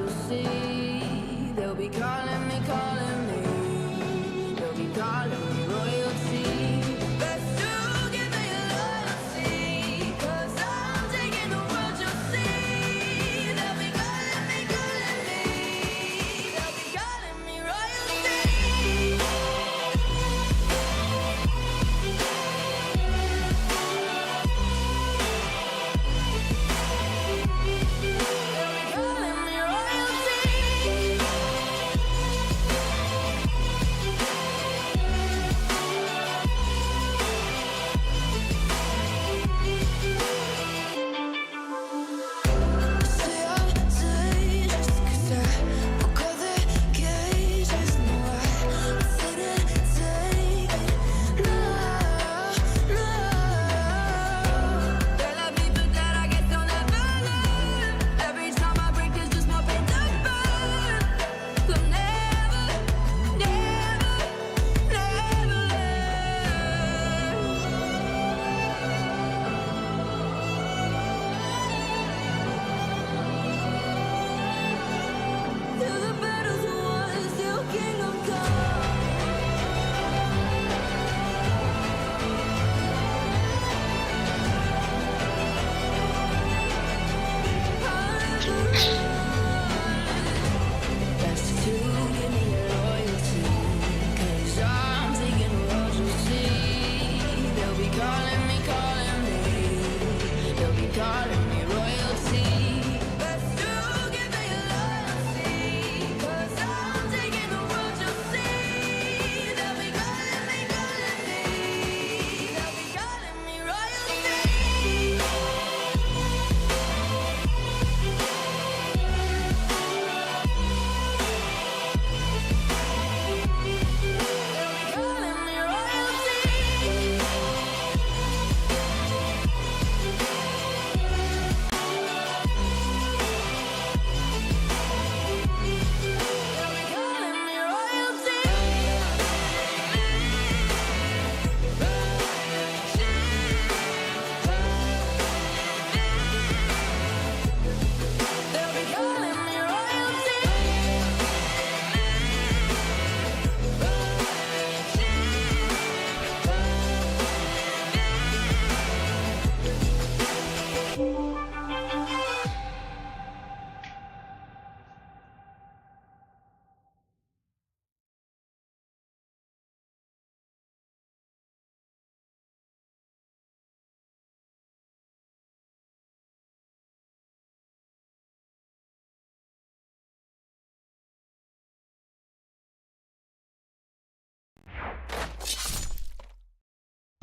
you'll see. They'll be calling me, calling me. They'll be calling me royalty. Best to give me loyalty, 'cause I'm taking the world, you'll see. They'll be calling me, calling me. They'll be calling me royalty.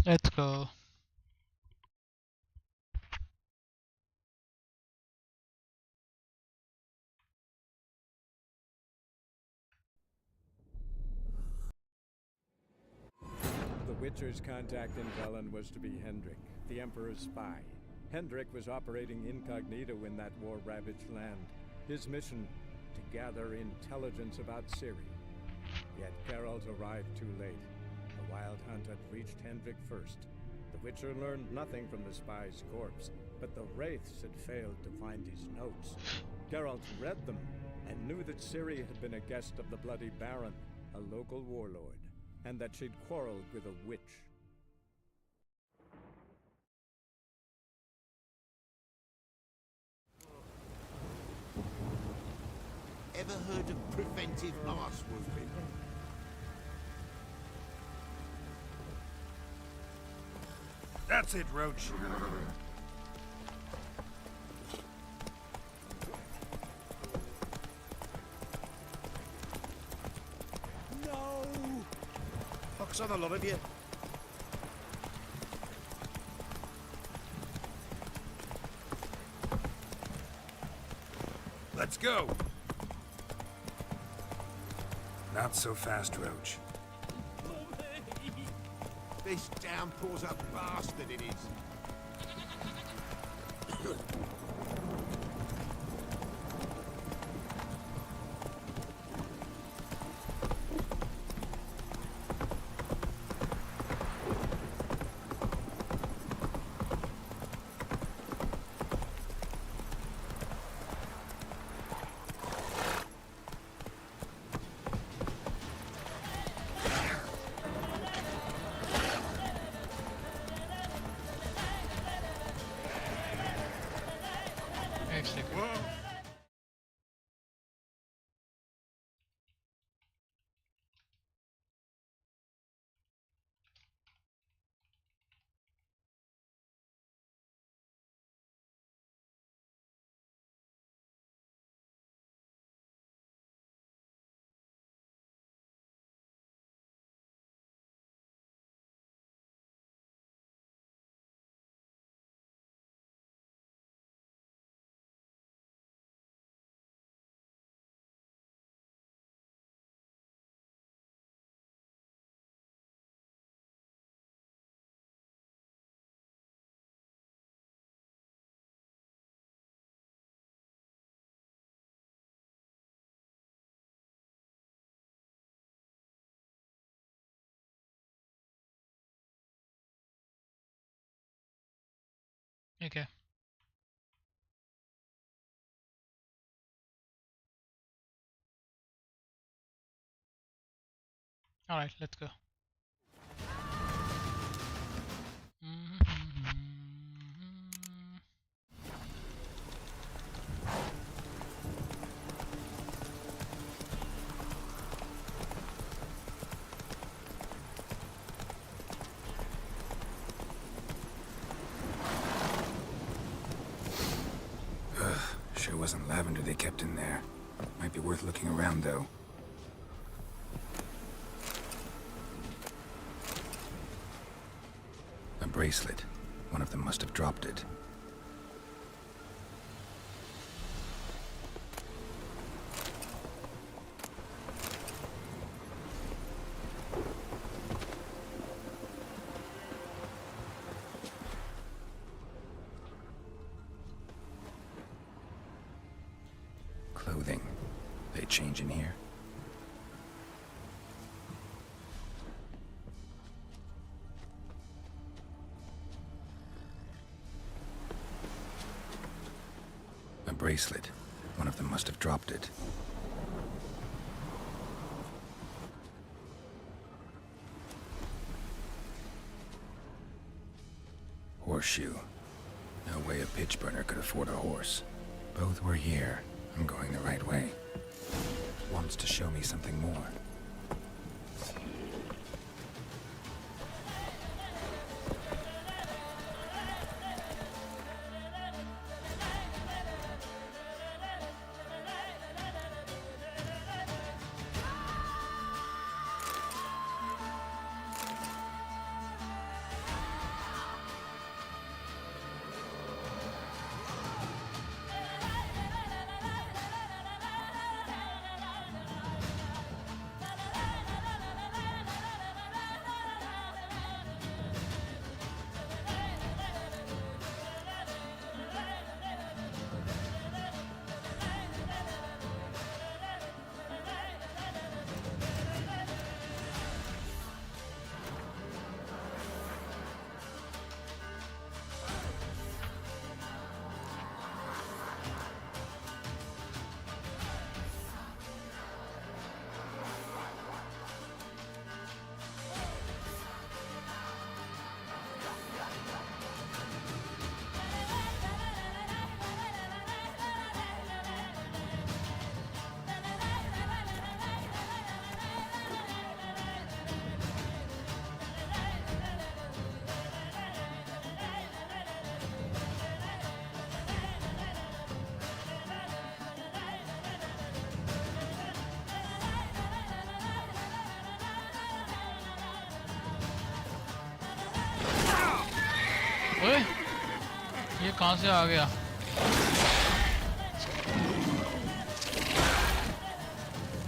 Let's go. The Witcher's contact in Velen was to be Hendrik, the Emperor's spy. Hendrik was operating incognito in that war-ravaged land. His mission, to gather intelligence about Ciri. Yet Geralt arrived too late. The Wild Hunt had reached Hendrik first. The Witcher learned nothing from the spy's corpse, but the Wraiths had failed to find his notes. Geralt read them, and knew that Ciri had been a guest of the Bloody Baron, a local warlord, and that she'd quarreled with a witch. Ever heard of preventive arse whooping? That's it, Roach. No! Fuck's on a lot of you. Let's go. Not so fast, Roach. This downpour's a bastard, it is. ठीक है. All right, let's go. Sure wasn't lavender they kept in there. Might be worth looking around, though. A bracelet. One of them must have dropped it. Clothing. They change in here? A bracelet. One of them must have dropped it. Horseshoe. No way a pitch burner could afford a horse. Both were here. I'm going the right way. Wants to show me something more. ओए ये कहाँ से आ गया?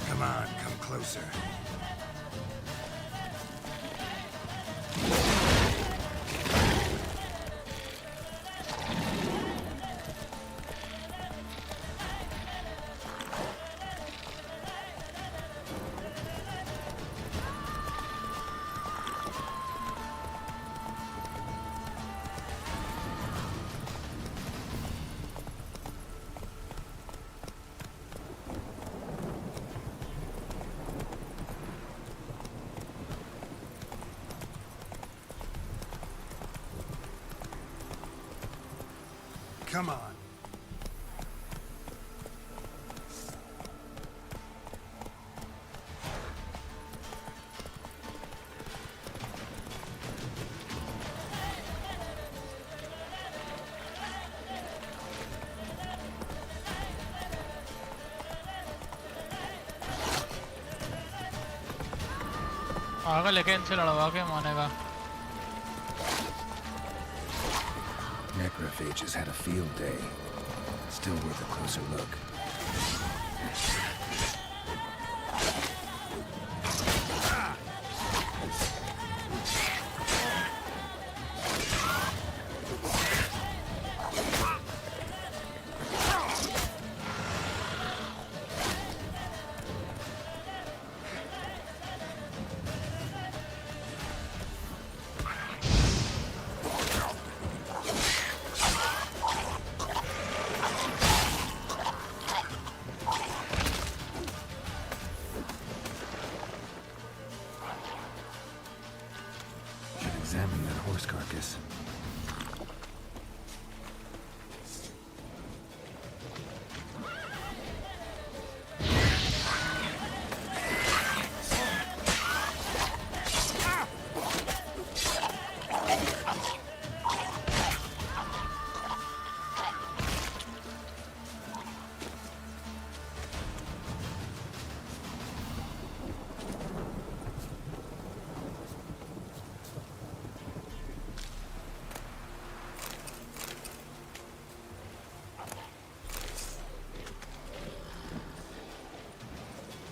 Come on, come closer. Come on. आगे लेके इनसे लड़वा के मानेगा. Necrophages had a field day. Still worth a closer look.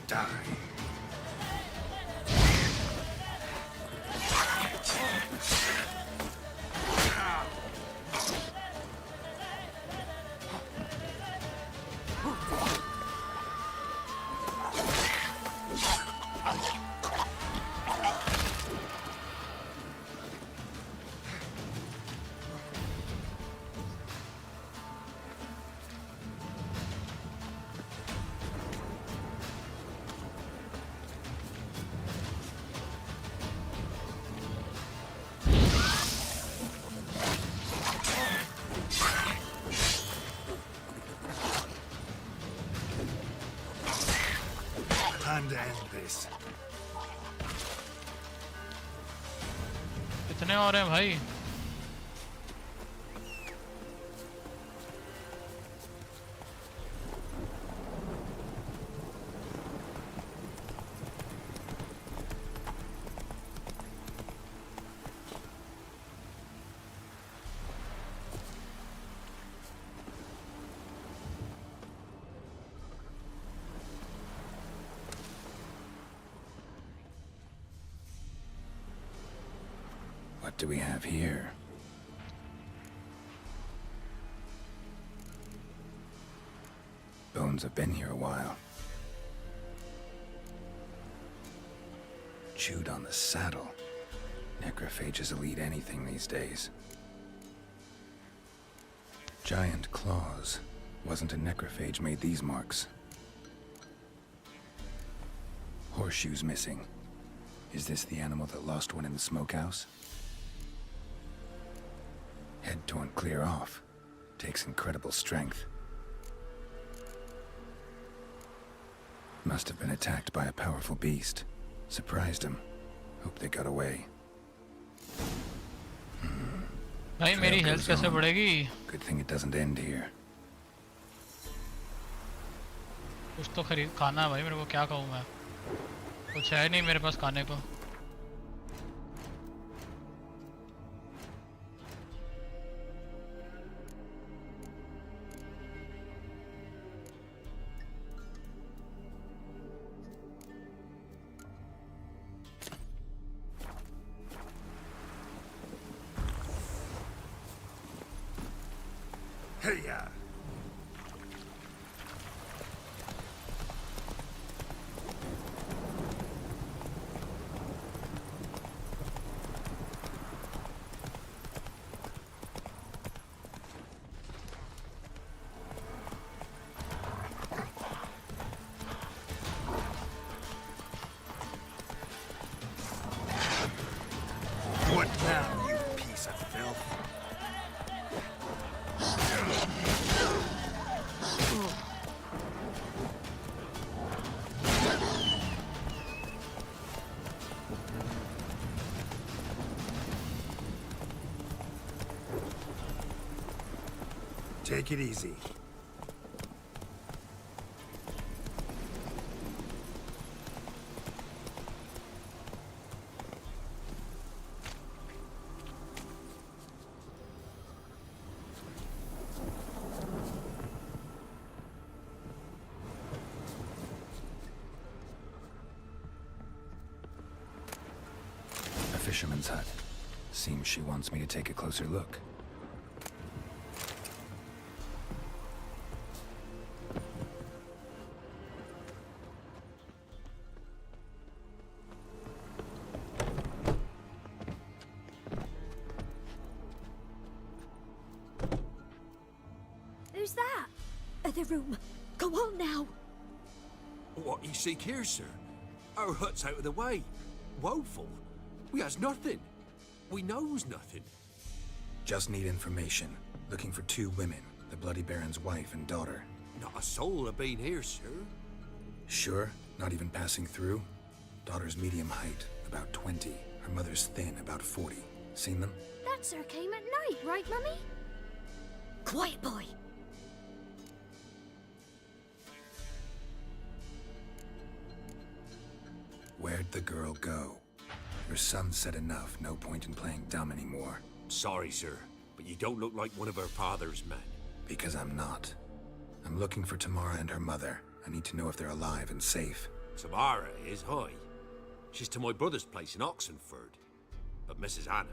Die. Time to end this. कितने और हैं भाई? What do we have here? Bones have been here a while. Chewed on the saddle. Necrophages will eat anything these days. Giant claws. Wasn't a necrophage made these marks. Horseshoes missing. Is this the animal that lost one in the smokehouse? Head torn clear off. Takes incredible strength. Must have been attacked by a powerful beast. Surprised him. Hope they got away. भाई मेरी Trail health goes कैसे on. बढ़ेगी? Good thing it doesn't end here. कुछ तो खरीद खाना है भाई मेरे को, क्या कहूँ मैं? कुछ है नहीं मेरे पास खाने को. Hey, ya. What now, you piece of filth? Take it easy. A fisherman's hut. Seems she wants me to take a closer look. Who's that? The room. Go on now. What you seek here, sir? Our hut's out of the way. Woeful. We has nothing. We knows nothing. Just need information. Looking for two women. The Bloody Baron's wife and daughter. Not a soul have been here, sir. Sure? Not even passing through? Daughter's medium height, about 20. Her mother's thin, about 40. Seen them? That sir came at night, right, Mummy? Quiet, boy. Where'd the girl go? Your son said enough. No point in playing dumb anymore. Sorry, sir, but you don't look like one of her father's men. Because I'm not. I'm looking for Tamara and her mother. I need to know if they're alive and safe. Tamara is, aye. She's to my brother's place in Oxenford. But Mrs. Anna,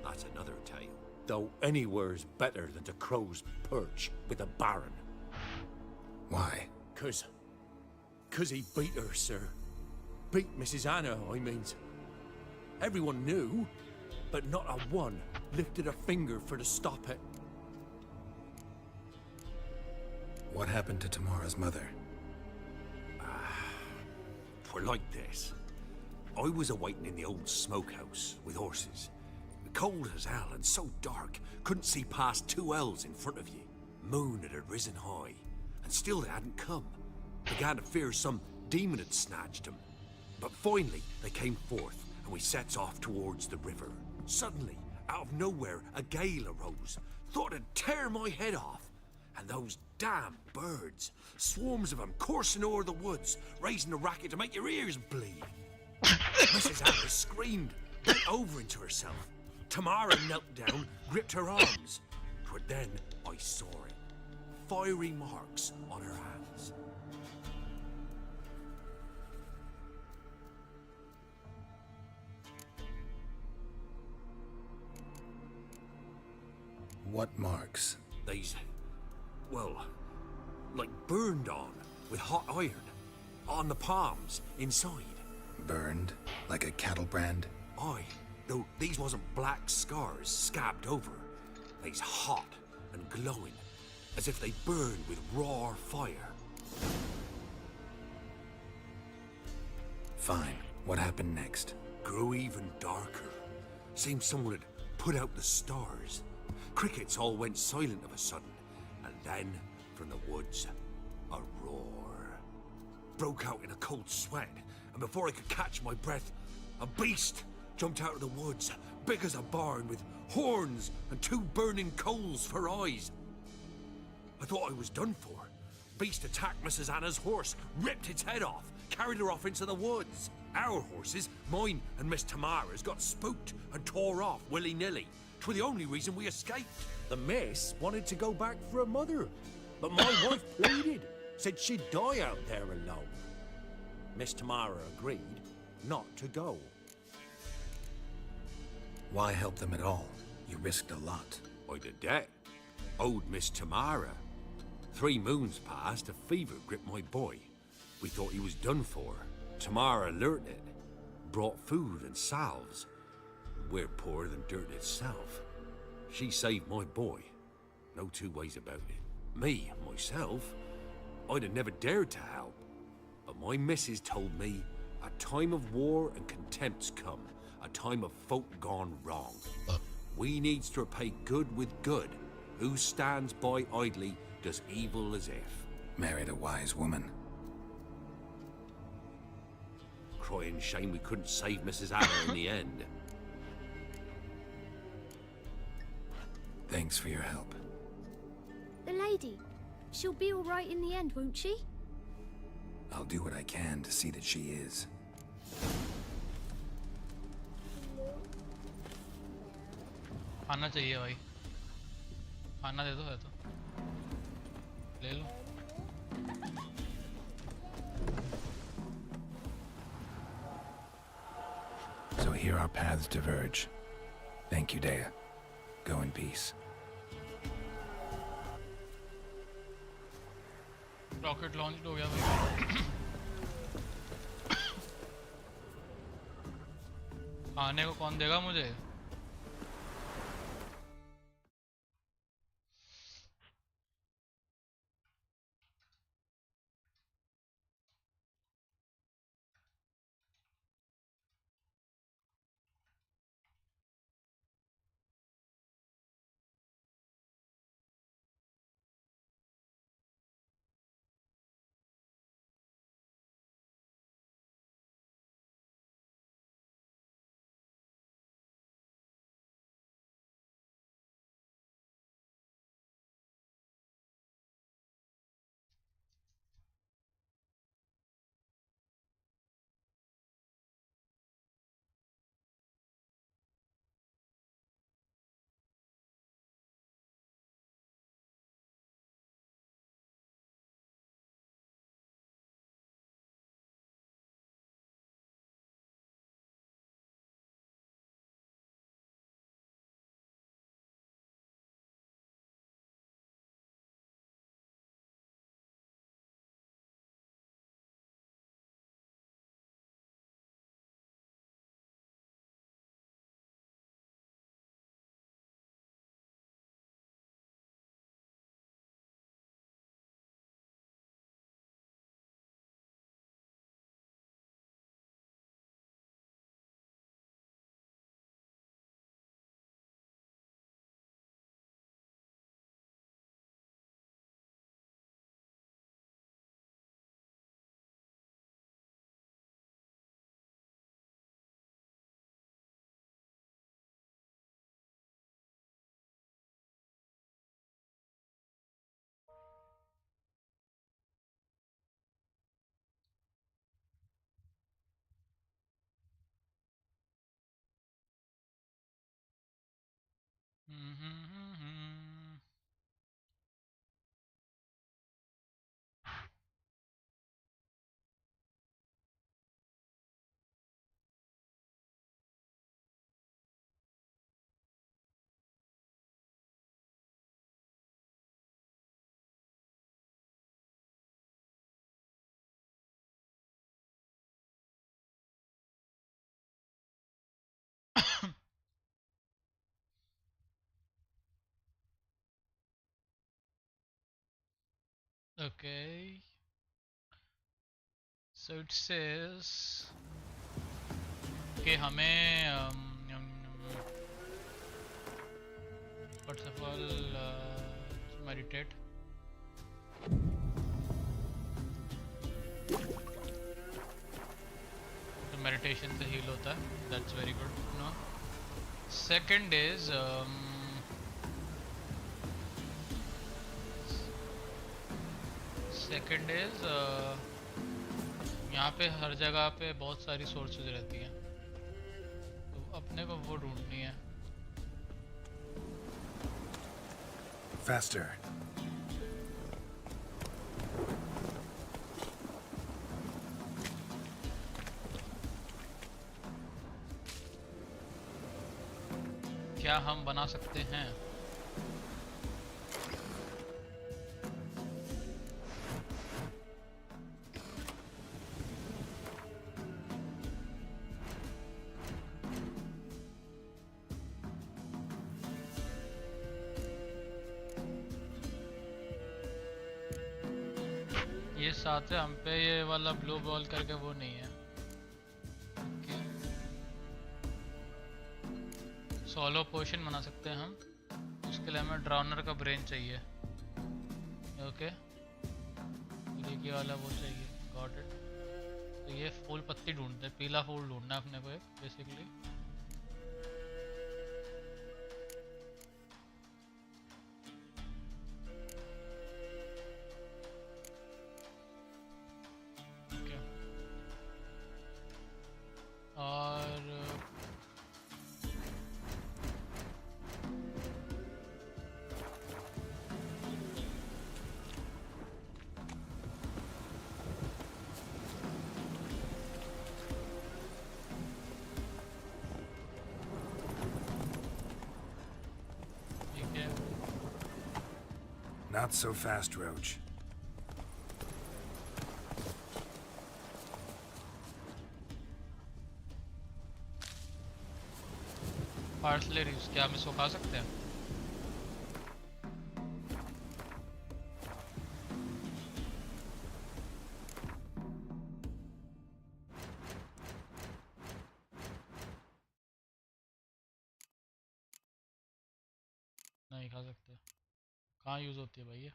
that's another tale. Though anywhere's better than to Crow's Perch with a baron. Why? Cause he beat her, sir. Beat Mrs. Anna, I means. Everyone knew, but not a one lifted a finger for to stop it. What happened to Tamara's mother? Twere like this. I was awaiting in the old smokehouse with horses. Cold as hell and so dark, couldn't see past 2 ells in front of you. Moon had risen high, and still they hadn't come. Began to fear some demon had snatched them. But finally they came forth, and we sets off towards the river. Suddenly, out of nowhere, a gale arose. Thought it'd tear my head off. And those damn birds, swarms of them coursing o'er the woods, raising a racket to make your ears bleed. Mrs. Anna screamed, bent over into herself. Tamara knelt down, gripped her arms. 'Twere then I saw it. Fiery marks on her hands. What marks? They's, well, like burned on with hot iron. On the palms, inside. Burned? Like a cattle brand? Aye, though these wasn't black scars scabbed over. They's hot and glowing, as if they burned with raw fire. Fine. What happened next? Grew even darker. Seemed someone had put out the stars. Crickets all went silent of a sudden, and then, from the woods, a roar. Broke out in a cold sweat, and before I could catch my breath, a beast jumped out of the woods, big as a barn, with horns and 2 burning coals for eyes. I thought I was done for. Beast attacked Mrs. Anna's horse, ripped its head off, carried her off into the woods. Our horses, mine and Miss Tamara's, got spooked and tore off willy-nilly. 'Twere the only reason we escaped. The miss wanted to go back for her mother, but my wife pleaded, said she'd die out there alone. Miss Tamara agreed not to go. Why help them at all? You risked a lot. I'd a debt. Owed Miss Tamara. 3 moons passed, a fever gripped my boy. We thought he was done for. Tamara learnt it. Brought food and salves. We're poorer than dirt itself. She saved my boy. No 2 ways about it. Me, myself, I'd have never dared to help. But my missus told me a time of war and contempt's come. A time of folk gone wrong. We needs to repay good with good. Who stands by idly does evil as if. Married a wise woman. Crying shame we couldn't save Mrs. Anna in the end. Thanks for your help. The lady. She'll be all right in the end, won't she? I'll do what I can to see that she is. आना चाहिए भाई आना दे दो है तो ले लो So here our paths diverge. Thank you, Dea. Go in peace. Rocket launch हो गया भाई आने को कौन देगा मुझे Okay, so it says कि हमें first of all meditate. तो meditation से heal होता है. That's very good. No. Second is यहाँ पे हर जगह पे बहुत सारी सोर्सेज रहती हैं, तो अपने को वो ढूंढनी है. Faster. क्या हम बना सकते हैं? ये साथ है हम पे, ये वाला ब्लू बॉल करके वो नहीं है. सोलो पोशन बना सकते हैं हम, उसके लिए हमें ड्राउनर का ब्रेन चाहिए. ओके, ये वाला वो चाहिए. Got it. तो ये फूल पत्ती ढूंढते हैं, पीला फूल ढूंढना है अपने को एक basically. Not so fast, Roach. Parsley leaves क्या हम इसको खा सकते हैं? नहीं खा सकते. कहाँ यूज होती है भाई ये?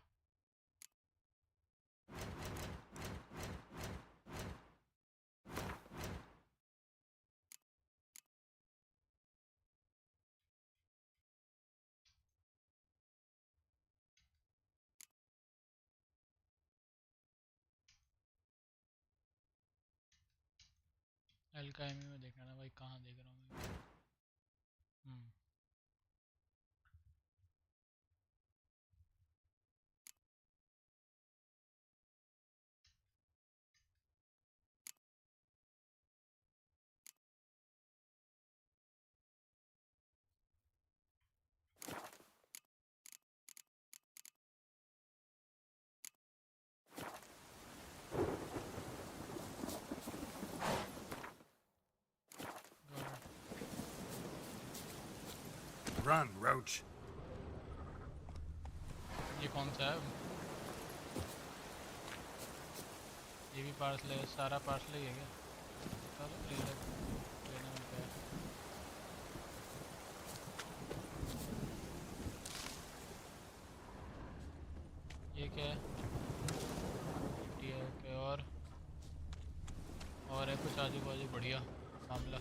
एल्काइमी में देखना ना भाई, कहाँ देख रहा हूँ मैं. Run, Roach. ये कौन सा है? ये भी पार्सले, सारा पार्सले ही है क्या? चलो लेने में क्या है. ये क्या है? ओके, और है कुछ आजू बाजू बढ़िया मामला?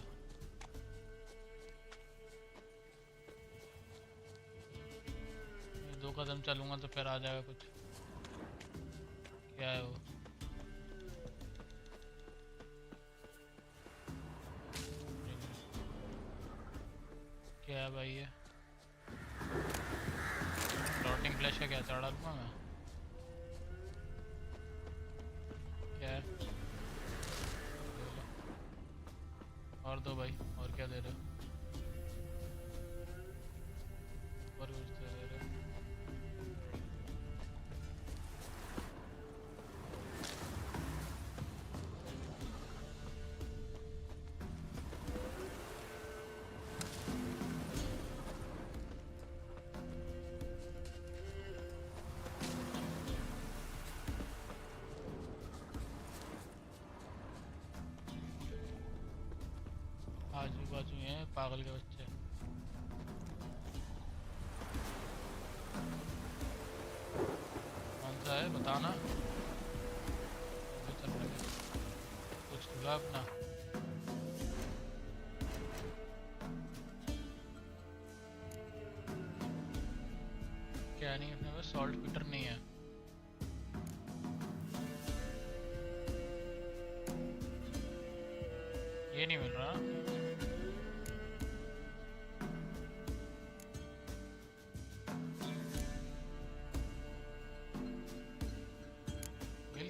दो कदम चलूंगा तो फिर आ जाएगा कुछ. क्या है वो? क्या है भाई ये? क्या चढ़ा दूंगा मैं? क्या है? दे लो। और दो भाई, और क्या दे रहे हो? और कुछ तो दे रहे हो? आजू बाजू हैं पागल के बच्चे। कौन सा है बताना। अभी चल रहा है कुछ हुआ अपना। क्या नहीं, अपने पास सॉल्ट फिटर नहीं है। ये नहीं मिल रहा।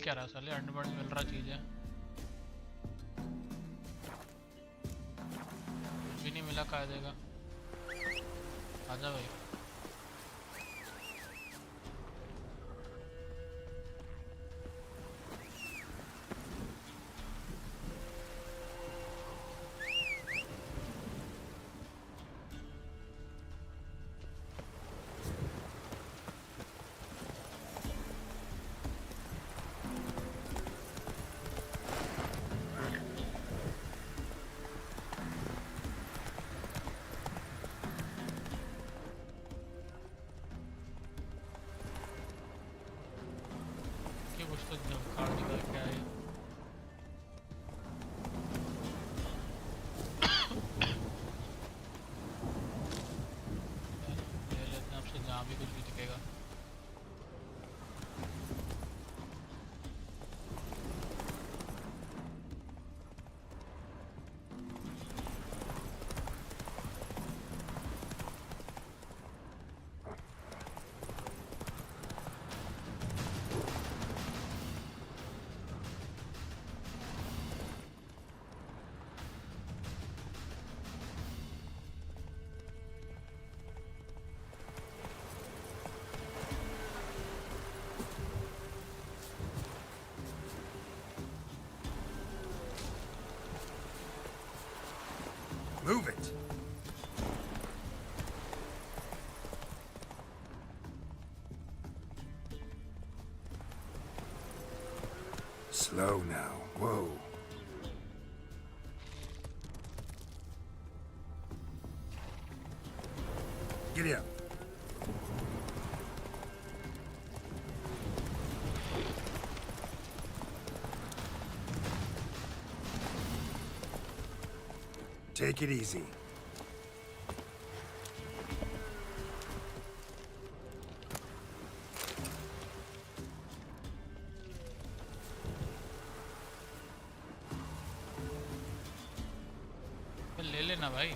क्या रहा साले, अंडरवर्ल्ड मिल रहा चीज है, कुछ भी नहीं मिला। कहा देगा? आजा भाई। कुछ तो कार्ड निकाल के आए। ले लेते हैं आपसे, जहाँ भी कुछ भी दिखेगा। Move it! Slow now. Whoa. Giddy up. Take it easy. ले लेना भाई।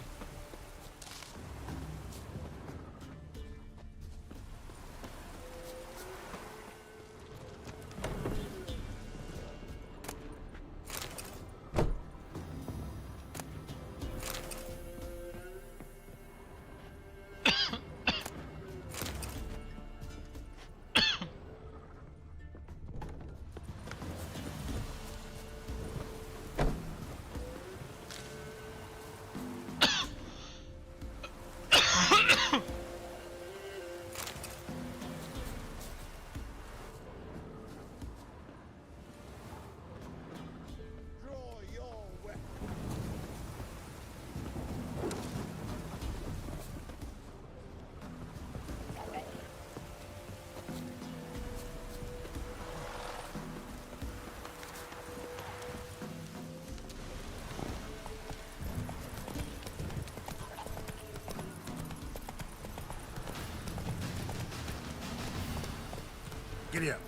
Giddy up.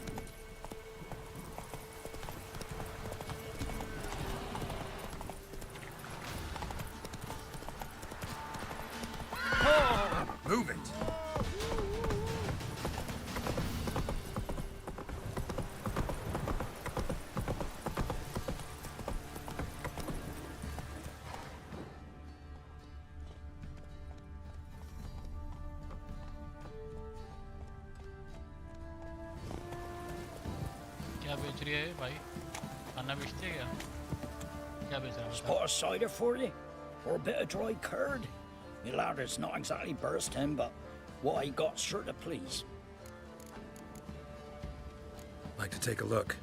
Move it. बेच रही है भाई? खाना बेचती है क्या? क्या बेच रहा है? Spot of cider for you? Or a bit of dry curd? Me lad is not exactly bursting, but what I got's sure to please. Like to take a look.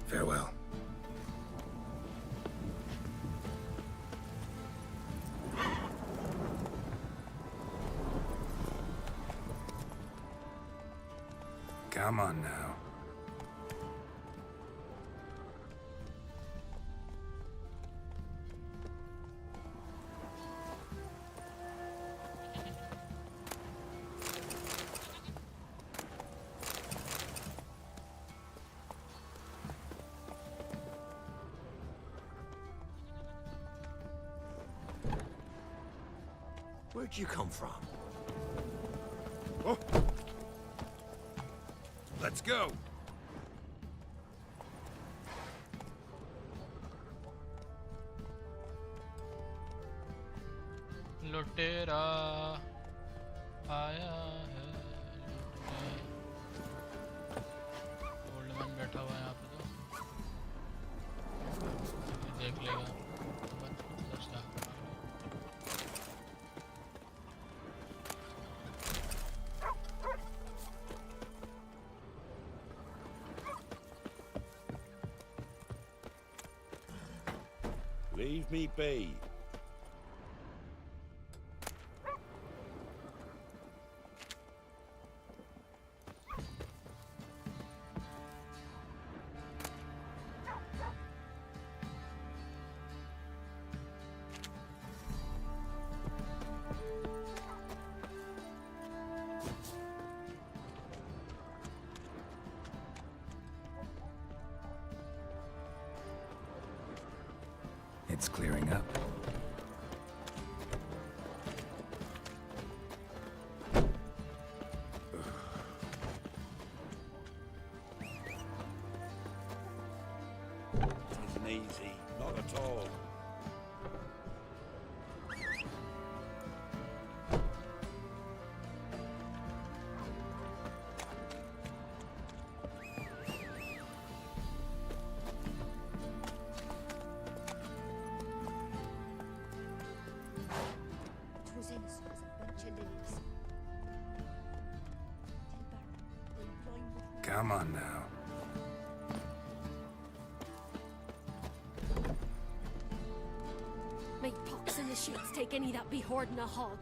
Farewell. Come on now. Where'd you come from? Oh. Let's go. लुटेरा आया है लुटने। Old man बैठा हुआ है यहाँ पे तो ये देख लेगा। अच्छा Leave me be. It's clearing up. Isn't easy, not at all. Twas innocent as a bunch of lilies. Come on now. Make pox in the sheets take any that be hoarding a hog.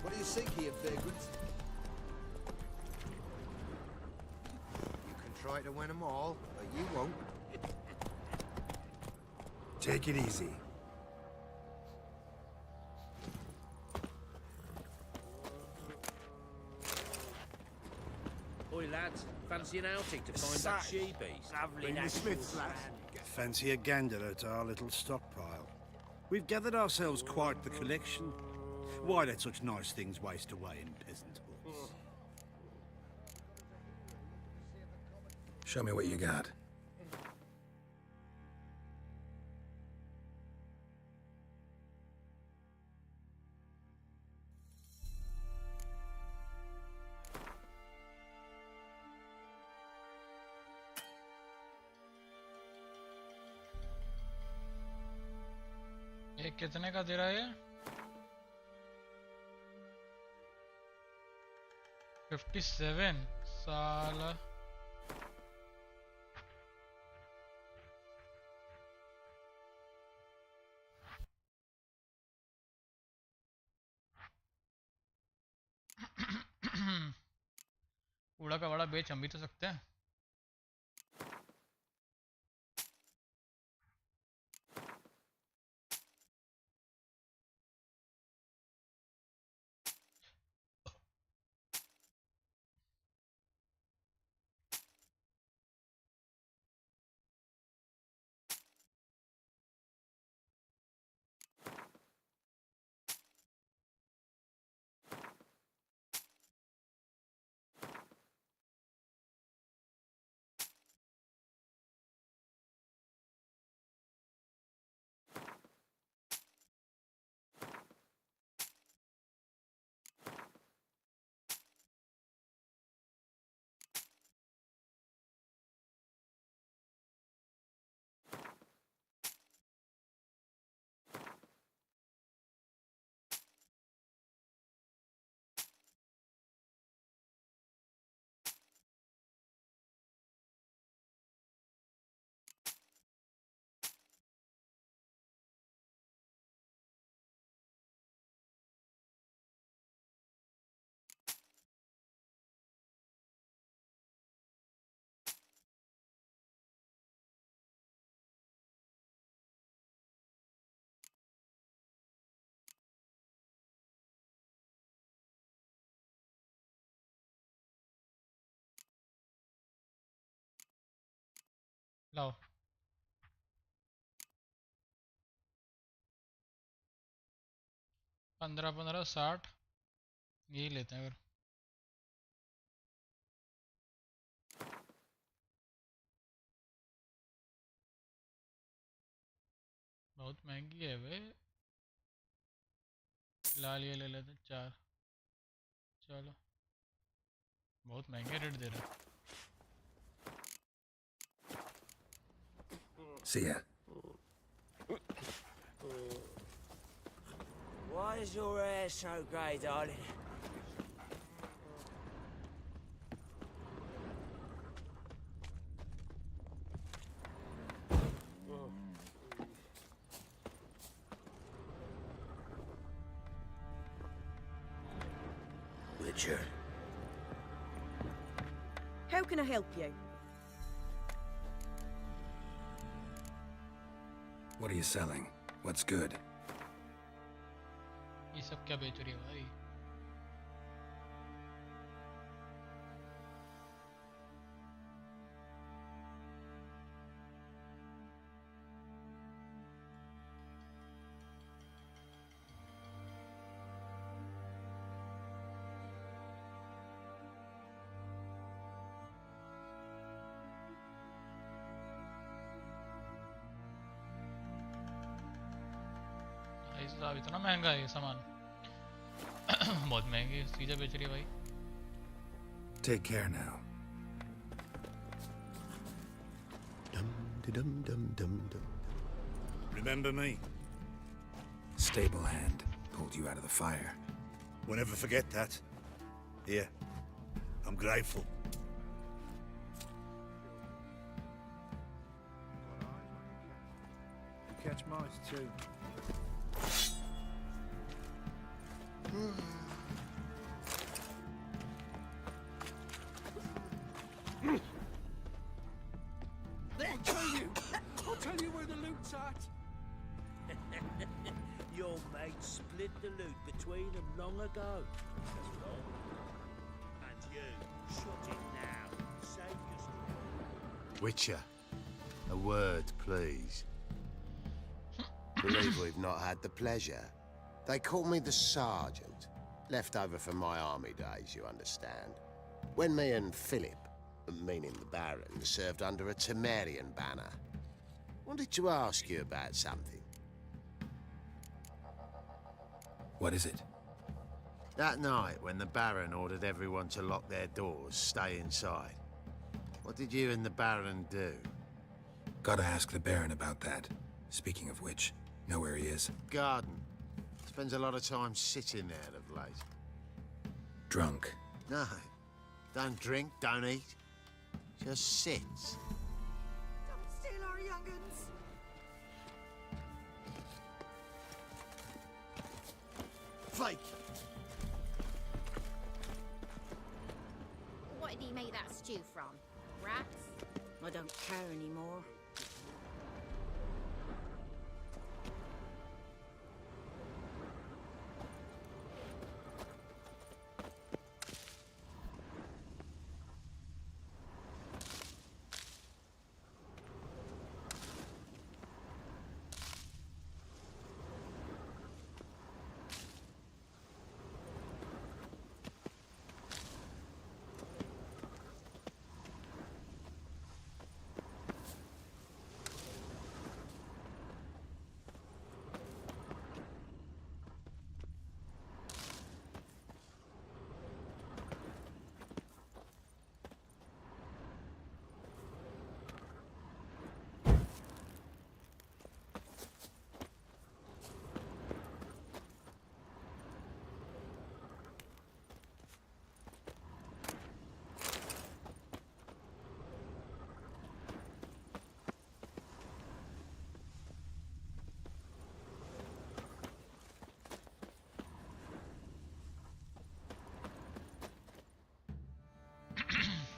What do you think here, vagrants? You can try to win them all, but you won't. Take it easy. Oi, lads, fancy an outing to find that she-beast? Bring the Smiths, lads. Fancy a gander at our little stockpile. We've gathered ourselves quite the collection. Why let such nice things waste away in peasant halls? Show me what you got. ये कितने का दे रहा है? 57 साला। कूड़ा का बड़ा बेच हम भी तो सकते हैं। लाओ। 15 60 यही लेते हैं फिर। बहुत महंगी है वे। लाल ये ले लेते हैं 4। चलो बहुत महंगे रेट दे रहे हैं। See ya. Why is your hair so grey, darling? Witcher. How can I help you? What are you selling? What's good? ये सब क्या बेच रही है भाई? साहब इतना महंगा है ये सामान। बहुत महंगी चीजें बेच रही है भाई। Take care now. Remember me? Stable hand pulled you out of the fire. We'll never forget that. Here, I'm grateful. You catch mice too. I'll tell you where the loot's at. Your mate split the loot between them long ago. That's wrong. And you, shut it now. Save your strength. Witcher, a word, please. Believe we've not had the pleasure. They call me the Sergeant. Left over from my army days, you understand. When me and Philip, meaning the Baron, served under a Temerian banner. Wanted to ask you about something. What is it? That night, when the Baron ordered everyone to lock their doors, stay inside. What did you and the Baron do? Gotta ask the Baron about that. Speaking of which, Know where he is? Garden. Spends a lot of time sitting there of late. Drunk. No. Don't drink, don't eat. Just sits. Don't steal our young'uns. Fake! What did he make that stew from? Rats? I don't care anymore.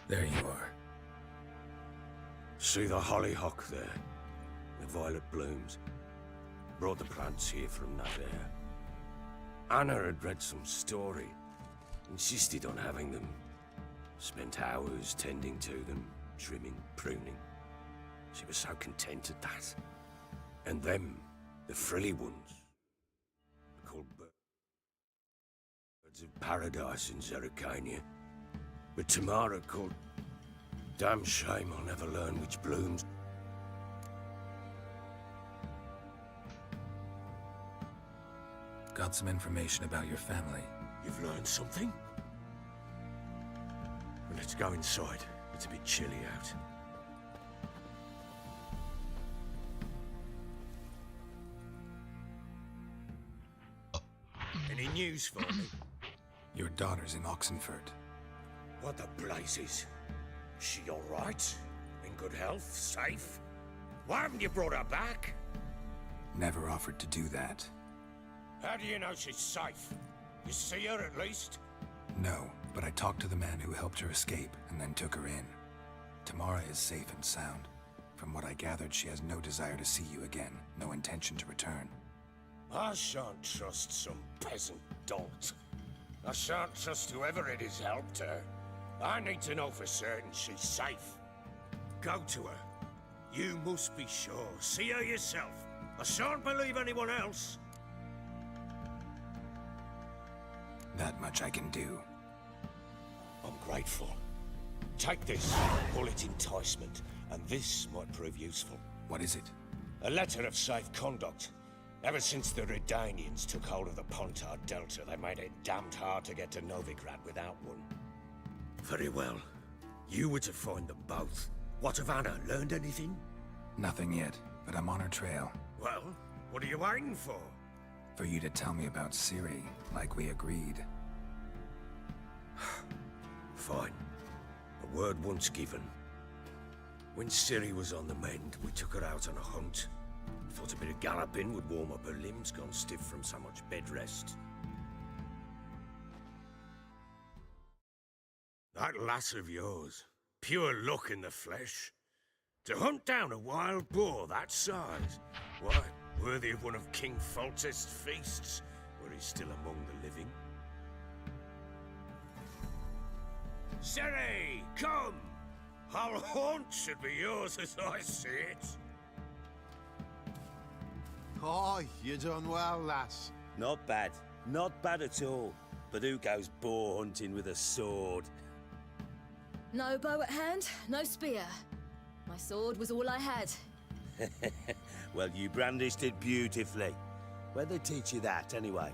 There you are. See the hollyhock there? The violet blooms. Brought the plants here from Navarre. Anna had read some story. Insisted on having them. Spent hours tending to them, trimming, pruning. She was so content at that. And them, the frilly ones, called birds of paradise in Zerrikania. But Tamara called... Damn shame I'll never learn which blooms. Got some information about your family. You've learned something? Well, let's go inside. It's a bit chilly out. Any news for me? Your daughter's in Oxenfurt. What the blazes? She all right? In good health? Safe? Why haven't you brought her back? Never offered to do that. How do you know she's safe? You see her at least? No, but I talked to the man who helped her escape and then took her in. Tamara is safe and sound. From what I gathered, she has no desire to see you again, no intention to return. I shan't trust some peasant dolt. I shan't trust whoever it is helped her. I need to know for certain she's safe. Go to her. You must be sure. See her yourself. I shan't believe anyone else. That much I can do. I'm grateful. Take this, call it enticement, and this might prove useful. What is it? A letter of safe conduct. Ever since the Redanians took hold of the Pontar Delta, they made it damned hard to get to Novigrad without one. Very well. You were to find them both. What of Anna? Learned anything? Nothing yet, but I'm on her trail. Well, what are you waiting for? For you to tell me about Ciri, like we agreed. Fine. A word once given. When Ciri was on the mend, we took her out on a hunt. Thought a bit of galloping would warm up her limbs, gone stiff from so much bed rest. That lass of yours, pure luck in the flesh. To hunt down a wild boar that size, why, worthy of one of King Foltest's feasts, where he's still among the living. Ciri, come! Our haunt should be yours as I see it. Oh, you done well, lass. Not bad. Not bad at all. But who goes boar hunting with a sword? No bow at hand, no spear. My sword was all I had. Well, you brandished it beautifully. Where'd they teach you that, anyway?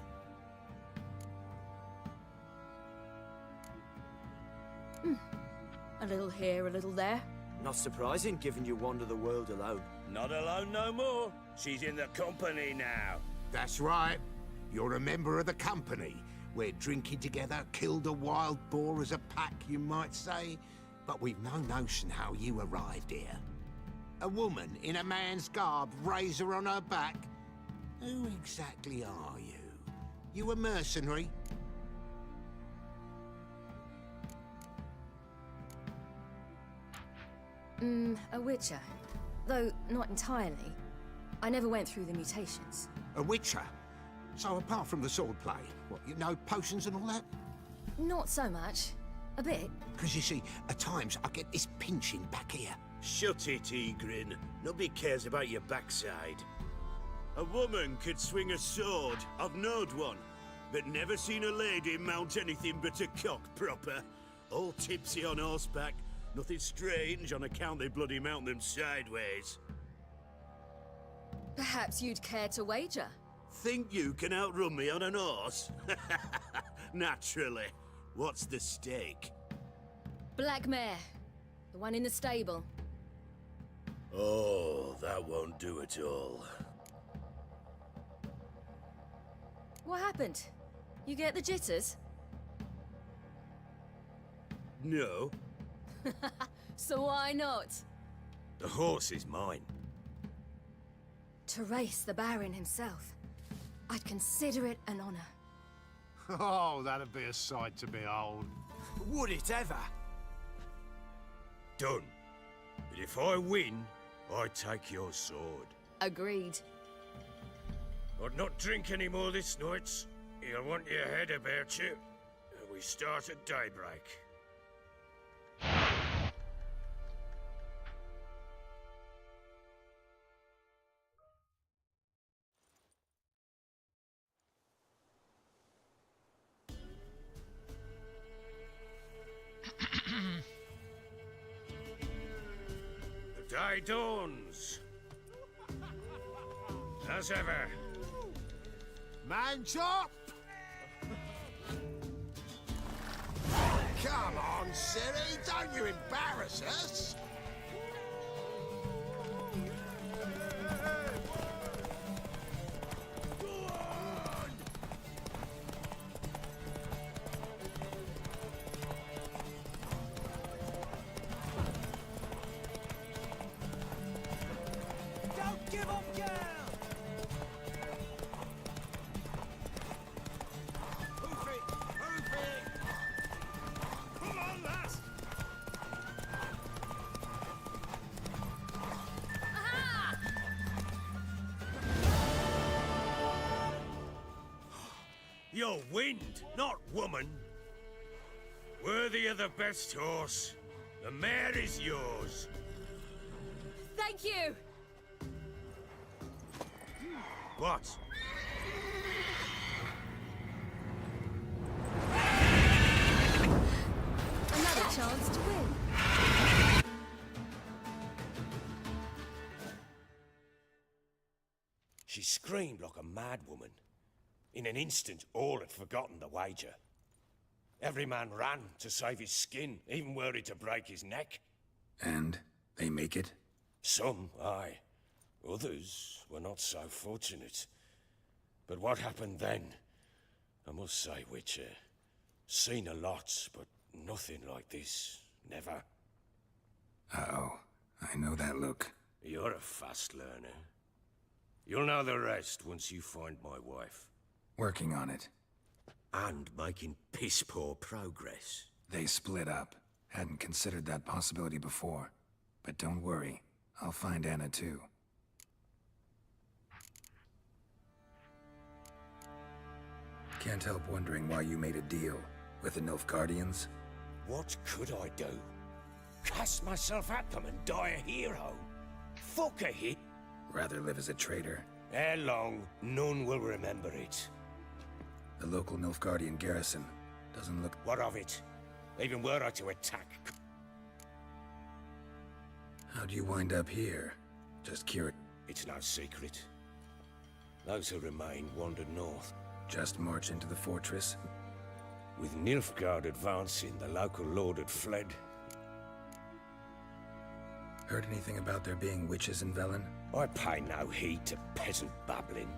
A little here, a little there. Not surprising, given you wander the world alone. Not alone no more. She's in the company now. That's right. You're a member of the company. We're drinking together, killed a wild boar as a pack, you might say. But we've no notion how you arrived here. A woman in a man's garb, razor on her back. Who exactly are you? You a mercenary? A witcher. Though not entirely. I never went through the mutations. A witcher? So apart from the swordplay, what, you know potions and all that? Not so much. A bit. Because you see, at times I get this pinching back here. Shut it, Egrin. Nobody cares about your backside. A woman could swing a sword. I've knowed one. But never seen a lady mount anything but a cock proper. All tipsy on horseback. Nothing strange on account they bloody mount them sideways. Perhaps you'd care to wager? Think you can outrun me on an horse? Naturally. What's the stake? Black mare. The one in the stable. Oh, that won't do at all. What happened? You get the jitters? No. So why not? The horse is mine. To race the Baron himself. I'd consider it an honor. Oh, that'd be a sight to behold. Would it ever? Done. But if I win, I take your sword. Agreed. I'd not drink any more this night. You'll want your head about you. And we start at daybreak. The day dawns. As ever. Man chop! Come on, Ciri, don't you embarrass us! Don't give up, girl! You're wind, not woman. Worthy of the best horse. The mare is yours. Thank you! What? Another chance to win. She screamed like a mad woman. In an instant, all had forgotten the wager. Every man ran to save his skin, even worried to break his neck. And they make it? Some, aye. Others were not so fortunate. But what happened then? I must say, Witcher, seen a lot, but nothing like this. Never. Uh-oh. I know that look. You're a fast learner. You'll know the rest once you find my wife. Working on it. And making piss-poor progress. They split up. Hadn't considered that possibility before. But don't worry. I'll find Anna too. Can't help wondering why you made a deal with the Nilfgaardians. What could I do? Cast myself at them and die a hero? Fuck a hit. Rather live as a traitor. Ere long, none will remember it. The local Nilfgaardian garrison doesn't look... What of it? Even were I to attack... How'd you wind up here? Just curious. It's no secret. Those who remain wandered north. Just march into the fortress? With Nilfgaard advancing, the local lord had fled. Heard anything about there being witches in Velen? I pay no heed to peasant babbling.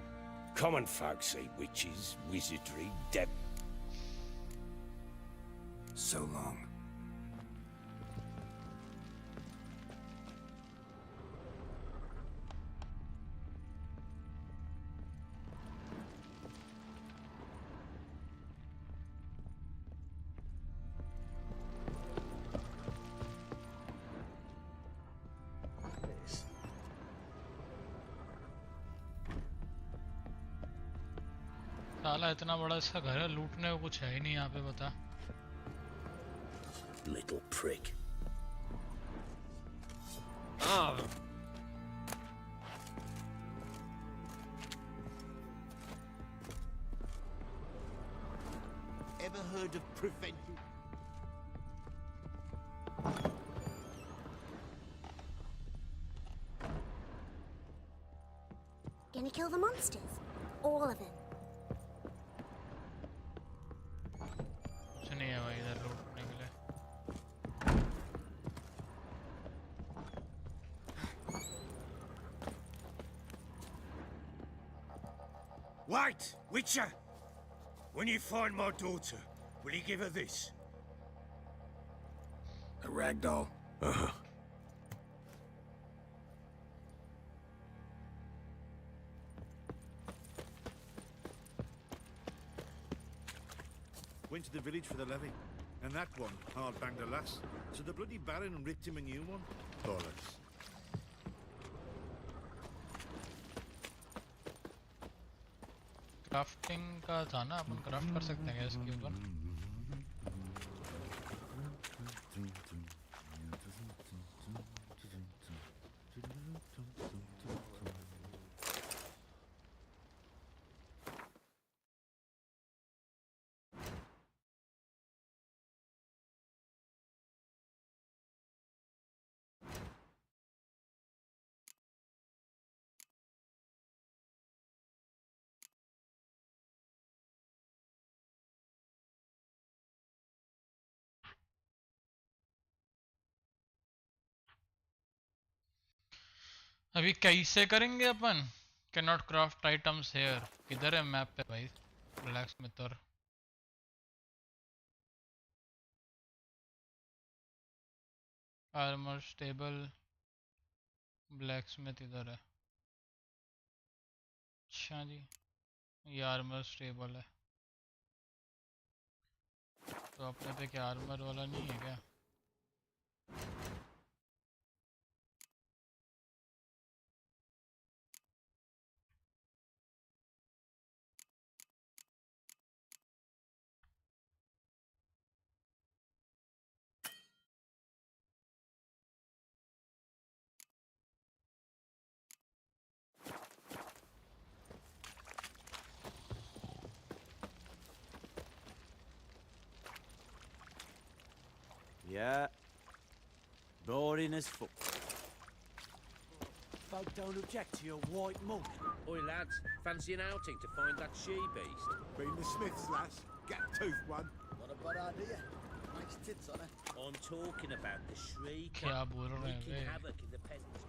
Common folk see witches, wizardry, So long. साला इतना बड़ा इसका घर है, लूटने को कुछ है ही नहीं यहाँ पे, बता। little prick. Ah. Ever heard of preventive? Gonna kill the monsters? All of them. कुछ नहीं है भाई इधर लूटने के लिए। Wait, Witcher! When you find my daughter, will you give her this? A ragdoll. Uh-huh. Went to the village for the levy, and that one hard banged a lass. So the bloody Baron ripped him a new one. Bollocks. Crafting का था ना, अपन craft कर सकते हैं इसके ऊपर। अभी कैसे करेंगे अपन? Can not craft items here. किधर है मैप पे भाई? ब्लैक स्मिथ और आर्मर स्टेबल, ब्लैक स्मिथ इधर है। अच्छा जी, ये आर्मर स्टेबल है। तो अपने पे क्या आर्मर वाला नहीं है क्या? Yeah. Boring as fuck. Folk don't object to your white mug. Oi lads, fancy an outing to find that she-beast? Been the Smiths, lass. Get tooth one. Not a bad idea. Nice tits on her. I'm talking about the Shrieker. क्या बोल रहे हैं wreaking bay? havoc in the peasants.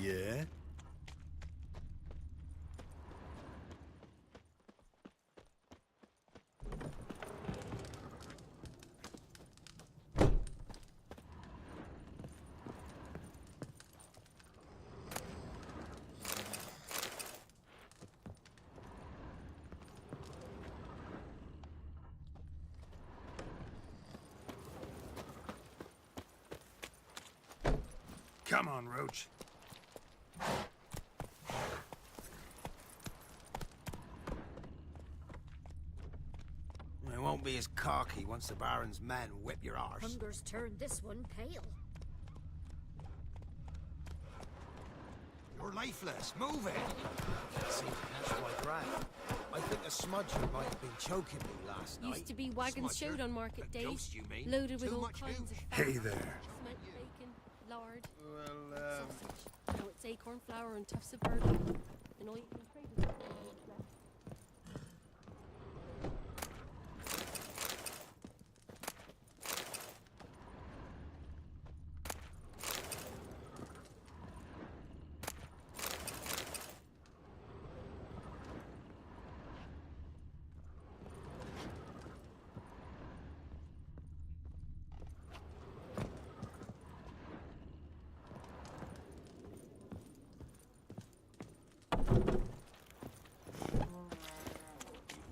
Yeah? Come on, Roach. won't be as cocky once the Baron's men whip your arse. Hunger's turned this one pale. You're lifeless. Move it! See, that's my grab. I think a smudger might have been choking me last night. Used to be wagons Smudger? showed on market A days, ghost, you mean? loaded with Too all much kinds hooch. of Hey fat, there. smoked bacon, lard, Well, sausage. Now it's acorn flour and tufts of burdock. And all you can trade with it.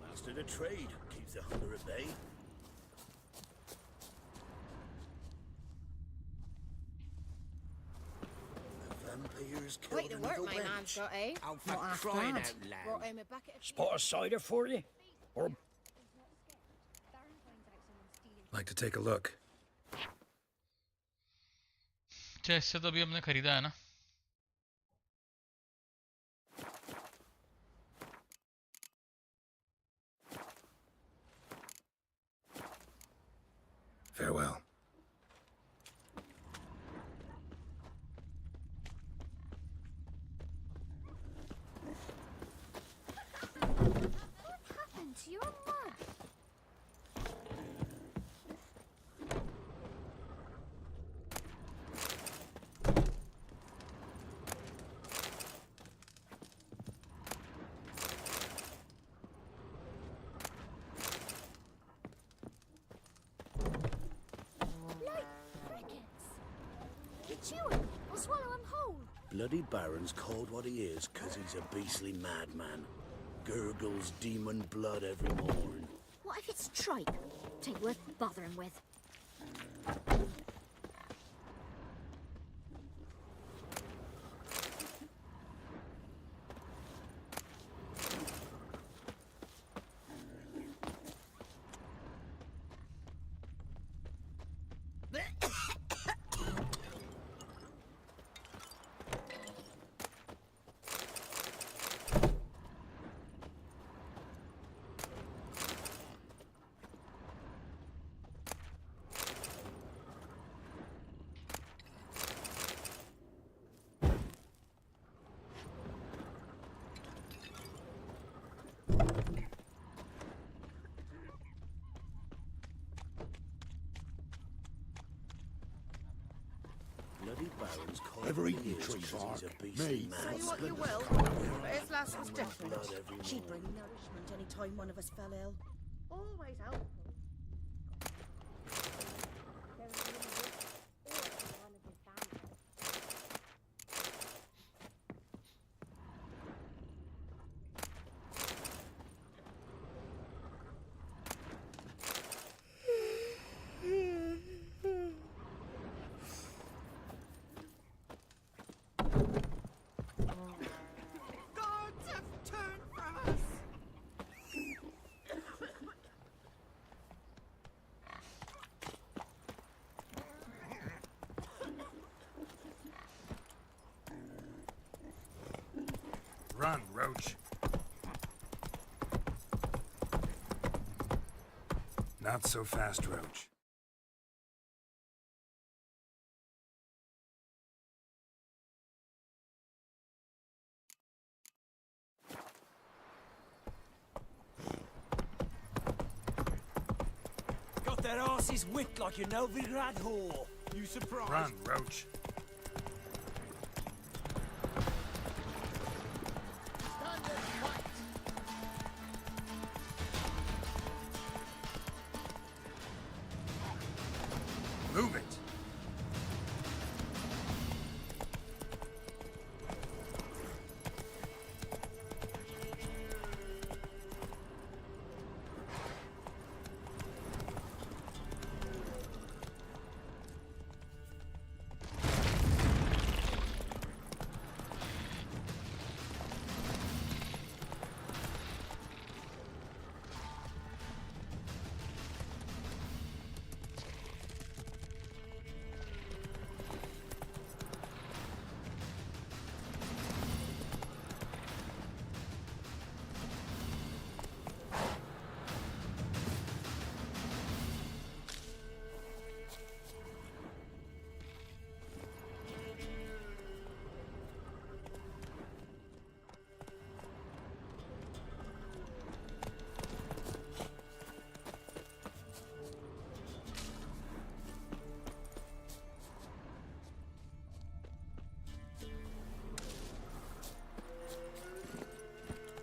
Mastered a trade, keeps the hunger at bay. The vampires killed Quite the a work little my wench. man's got, eh? Oh, for Not half crying bad. out loud. Brought him a bucket of Spot a cider for you? Or like to take a look. अच्छा इससे तो अभी हमने खरीदा है ना. Farewell. What happened to your mug? Like crickets. You chew 'em or swallow 'em whole. Bloody Baron's called what he is 'cause he's a beastly madman. Gurgles demon blood every morn. What if it's tripe? Tain't worth bothering with. Bloody Baron's called Ever what eaten he is tree 'cause bark? he's a beastly Me. madman. Say what you will, but his lass was Demon different. blood every She'd morn. bring nourishment any time one of us fell ill. Always helpful. Gods have turned from us. Run, Roach. Not so fast, Roach. Got their asses whipped like a Novigrad whore. You surprised? Run, Roach. Move it.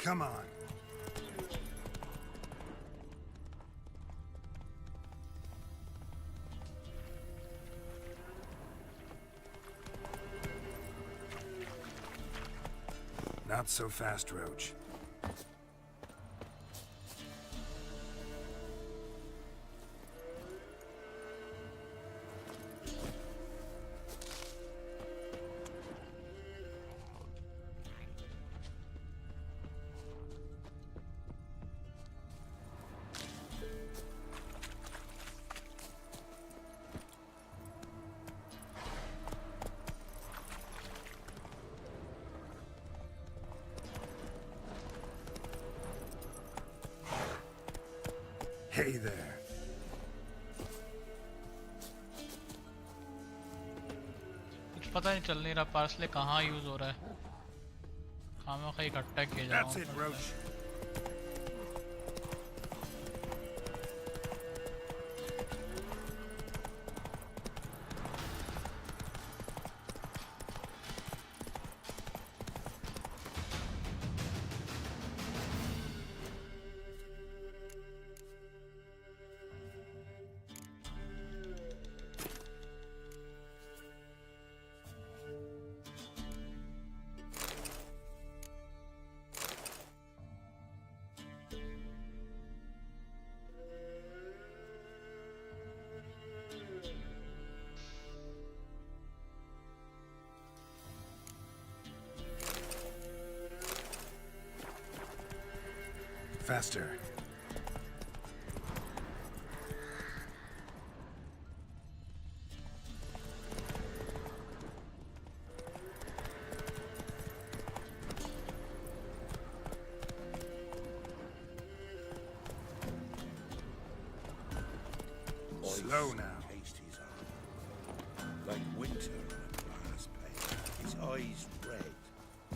Come on. Not so fast, Roach. Hey there. कुछ पता नहीं चल नहीं रहा parsley कहाँ use हो रहा है खामों का इकट्ठा किया जा That's it, Roach. Faster. Slow now. Taste his eye, like winter on a glass pane. His eyes red,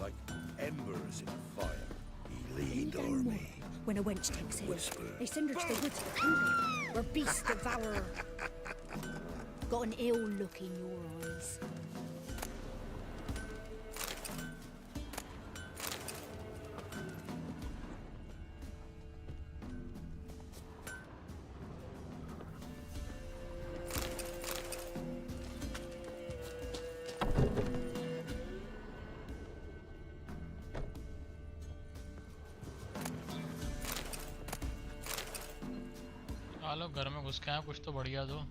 like embers in a fire. He leaned on me. When a wench takes ill, they send her to the woods for kindling, where beasts devour her. Got an ill look in your eyes. चलो घर में घुस के आए कुछ तो बढ़िया दो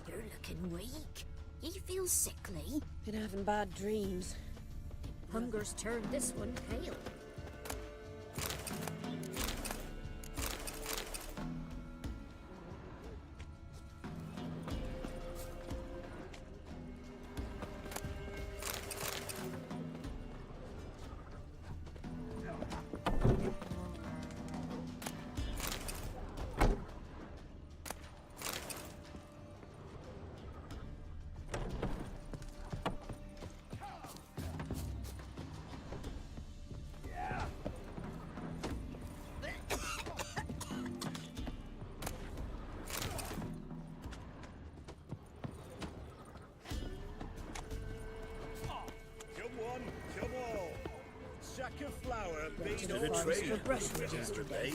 You're looking weak. You feel sickly. Been having bad dreams. Hunger's turned this one pale. To the trade yesterday.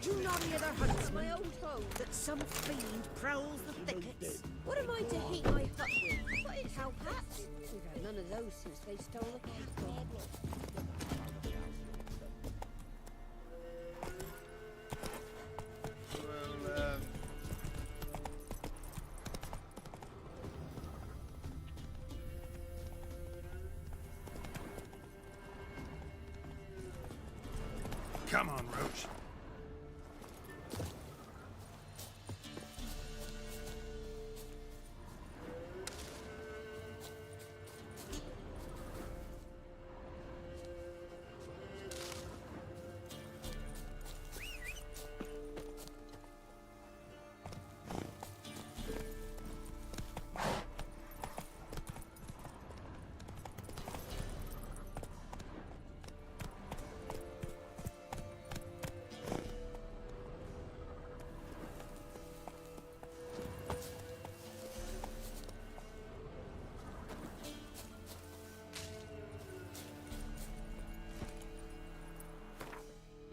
Do you not hear their hunts, my old home, that some fiend prowls the thickets? What am I to heat my hut with? What is cowpats? We've had none of those since they stole the cattle. Come on, Roach.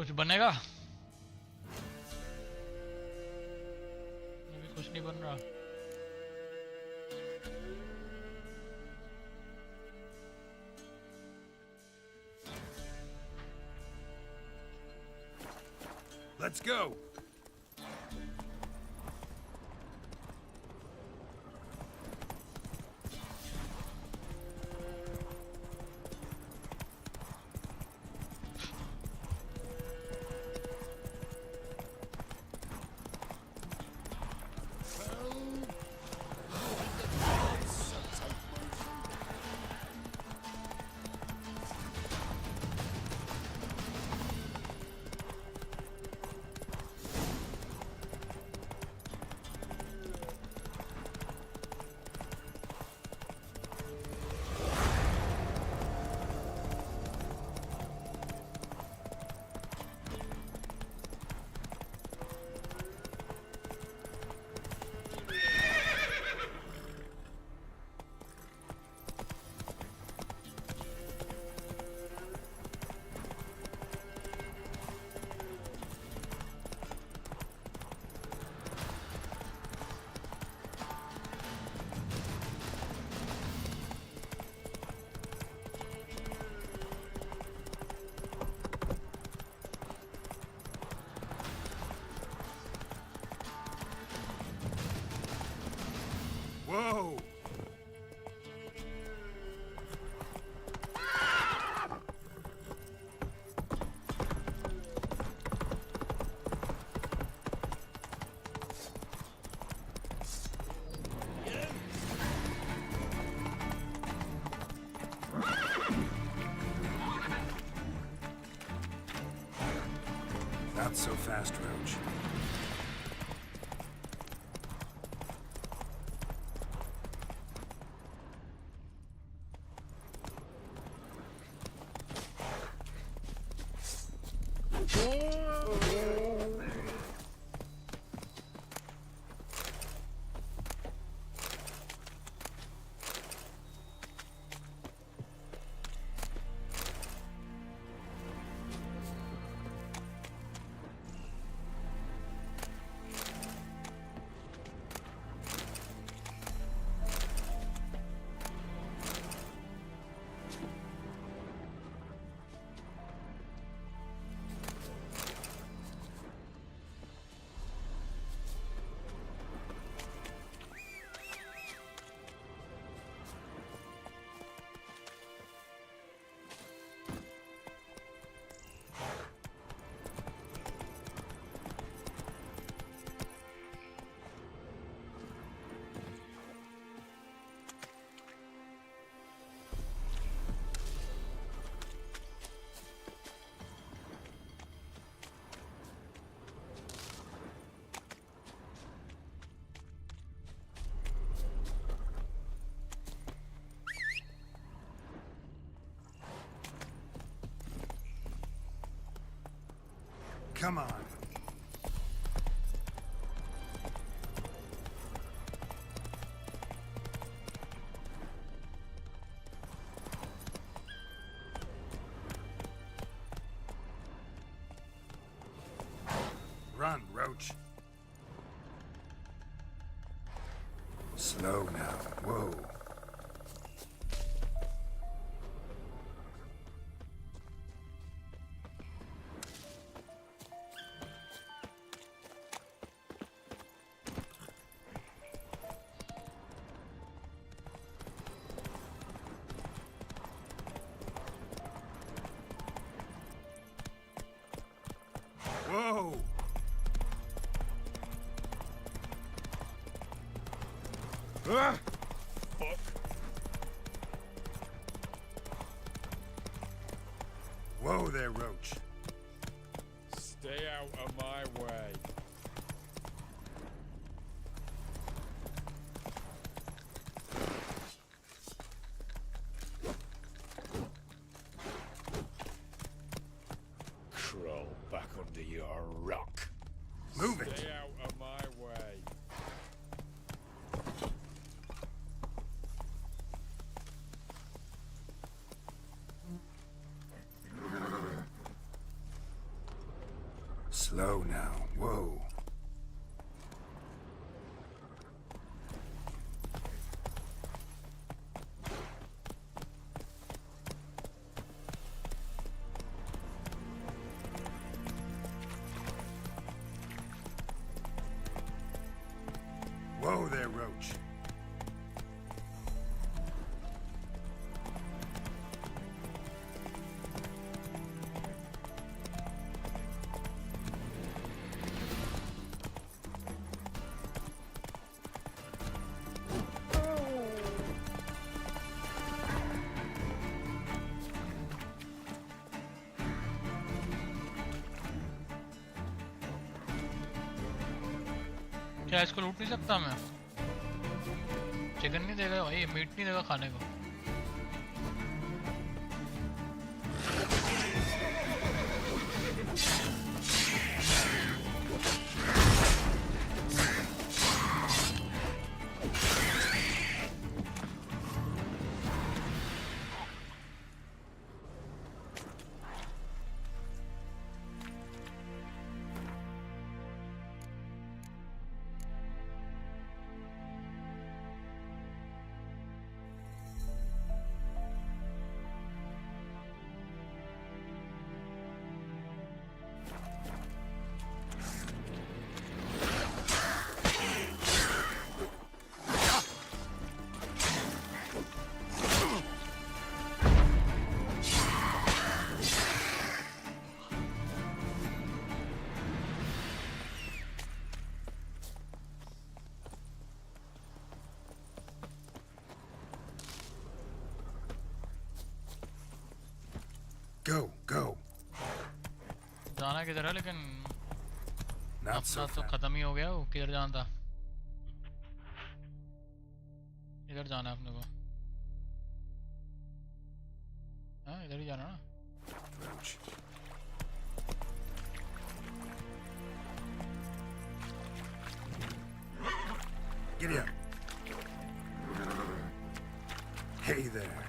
कुछ बनेगा? अभी कुछ नहीं बन रहा। Let's go. Whoa! Not so fast, Roach. Come on. Run, Roach. Slow now. Whoa. Whoa! Ah! Fuck. Whoa there, Roach. Stay out of my way. Crawl back under your rock. Move it. Stay out of my way. Slow now. Whoa. Whoa there, Roach. क्या इसको लूट नहीं सकता मैं? Chicken नहीं देगा भाई, meet नहीं देगा खाने को। Go, go. जाना किधर है लेकिन Not so अपना तो fast. खत्म ही हो गया। वो किधर जाना था? इधर जाना है अपने को। हाँ इधर ही जाना ना। Roach. Giddy up. Hey there.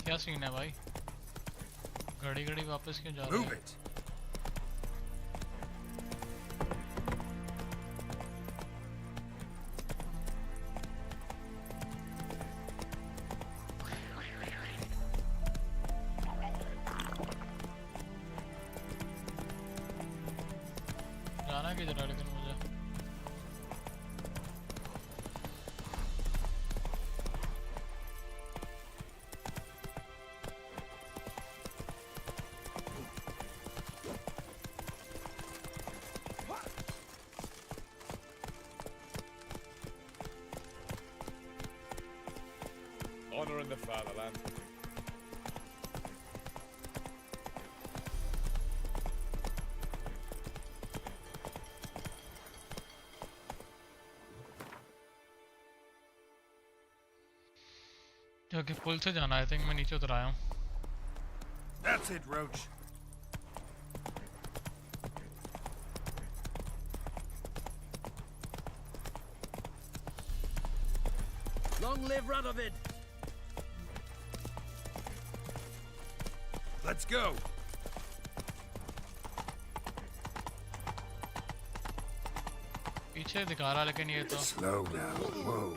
क्या सीन है भाई? घड़ी घड़ी वापस क्यों जा रहे Move हैं? it. जाना किधर है लेकिन मुझे? Honor in the fatherland. जो कि पुल से जाना है। आई थिंक मैं नीचे उतर आया हूँ। That's it, Roach. Long live Radovid! Let's go. पीछे दिखा रहा लेकिन ये तो Slow now. Whoa.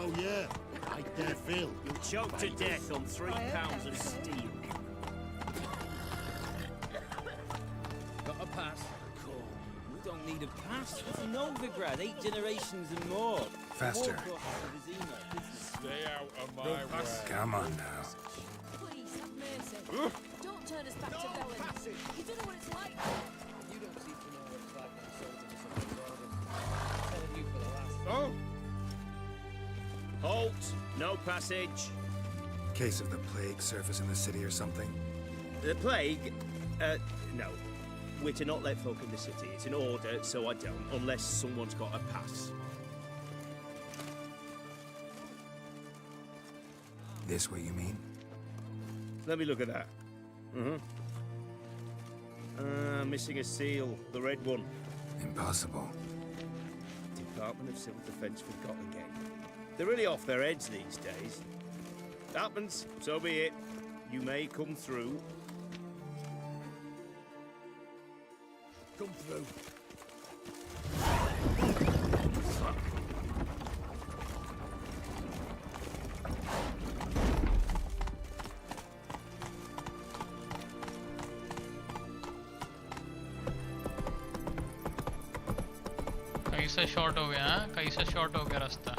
Oh, yeah. Right there, Phil. You'll choke to death on 3 pounds of steel. Got a pass? Cool. We don't need a pass. It's Novigrad, 8 generations and more. Faster. Stay out of my way. Come on now. Please, have mercy. Don't turn us back to Velen. You don't know what it's like. You don't seem to know what it's like when soldiers are something telling you for the last... Oh! Halt! No passage. Case of the plague surface in the city or something? The plague? No. We're to not let folk in the city. It's an order, so I don't, unless someone's got a pass. This what you mean? Let me look at that. Missing a seal. The red one. Impossible. Department of Civil Defence forgot again. They're really off their heads these days. Happens, so be it. You may come through. Come through. कैसे short हो गया हैं? कैसे short हो गया रास्ता?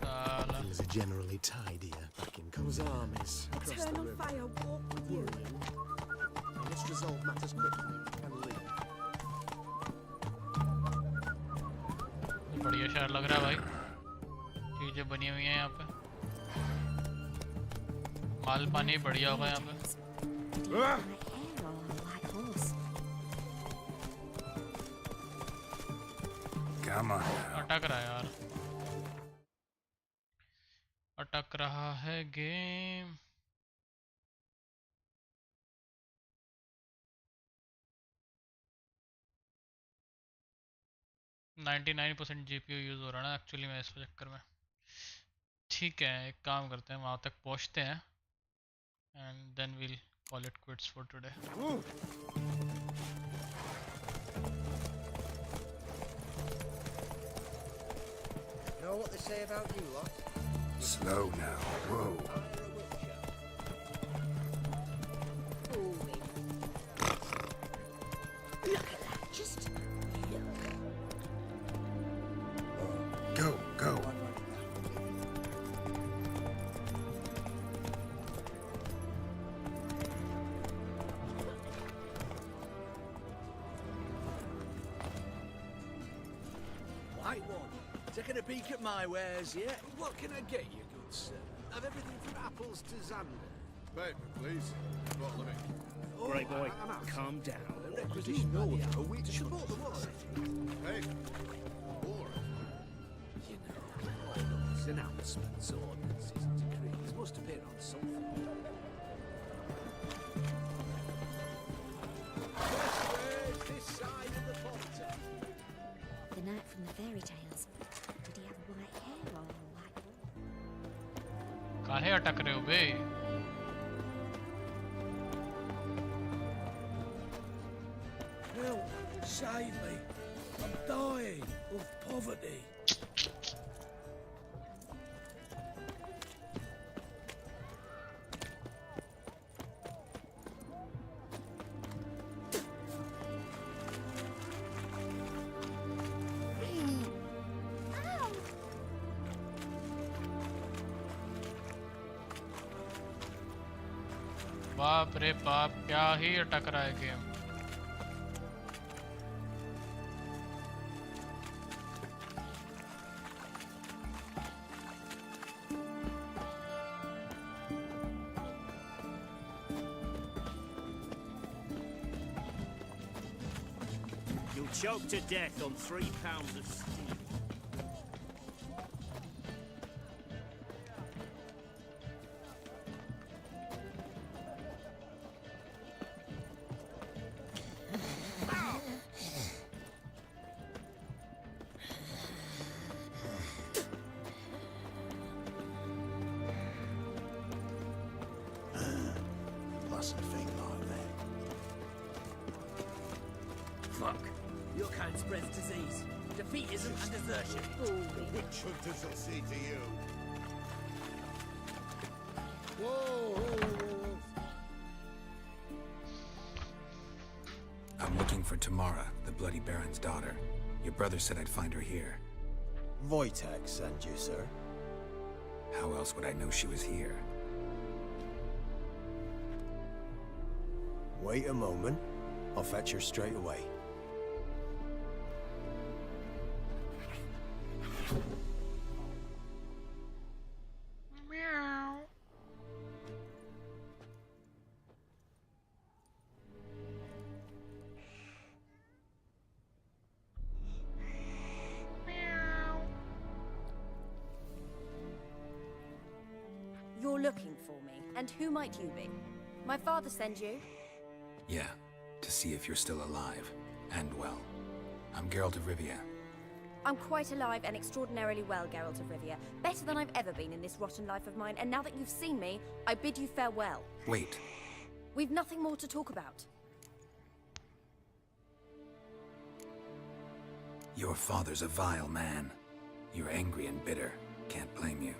साला. Things are generally tidier back in Cole's armies across the Eternal river. fire walk with you. Let's resolve matters quickly and leave. बढ़िया शहर लग रहा है भाई. चीजें बनी हुई हैं यहाँ पे. माल पानी बढ़िया होगा यहाँ पे. Come on now. अटक रहा है यार. अटक रहा है गेम. %99 GPU यूज हो रहा है ना एक्चुअली में इस चक्कर में. ठीक है, एक काम करते हैं, वहाँ तक पहुँचते हैं and then we'll call it quits for today. Know what they say about you lot? Slow now. Whoa. Look at that, just look. Go, go. White one, taking a peek at my wares yet? What can I get you, good sir? Have everything from apples to Xander. Paper, please. Bottle of ink. Oh, Right, boy, I'm out. calm down. A requisition by the hour. We should bought the water. Paper. Or You know, all those announcements, ordinances, and decrees must appear on something. West this side of the Potter. The knight from the fairy tales. Did he have white hair or white wool? काहे अटक रहे हो बे? Help! Save me! I'm dying of poverty. बाप रे बाप, क्या ही अटक रहा है game. You'll choke to death on 3 pounds of steel. Mustn't think like that. Fuck. Your kind spreads disease. Defeatism and desertion. Witch hunters will see to you. Whoa! I'm looking for Tamara, the Bloody Baron's daughter. Your brother said I'd find her here. Wojtek sent you, sir. How else would I know she was here? Wait a moment. I'll fetch her straight away. Meow. You're looking for me, and who might you be? My father sent you? Yeah, to see if you're still alive. And well. I'm Geralt of Rivia. I'm quite alive and extraordinarily well, Geralt of Rivia. Better than I've ever been in this rotten life of mine, and now that you've seen me, I bid you farewell. Wait. We've nothing more to talk about. Your father's a vile man. You're angry and bitter. Can't blame you.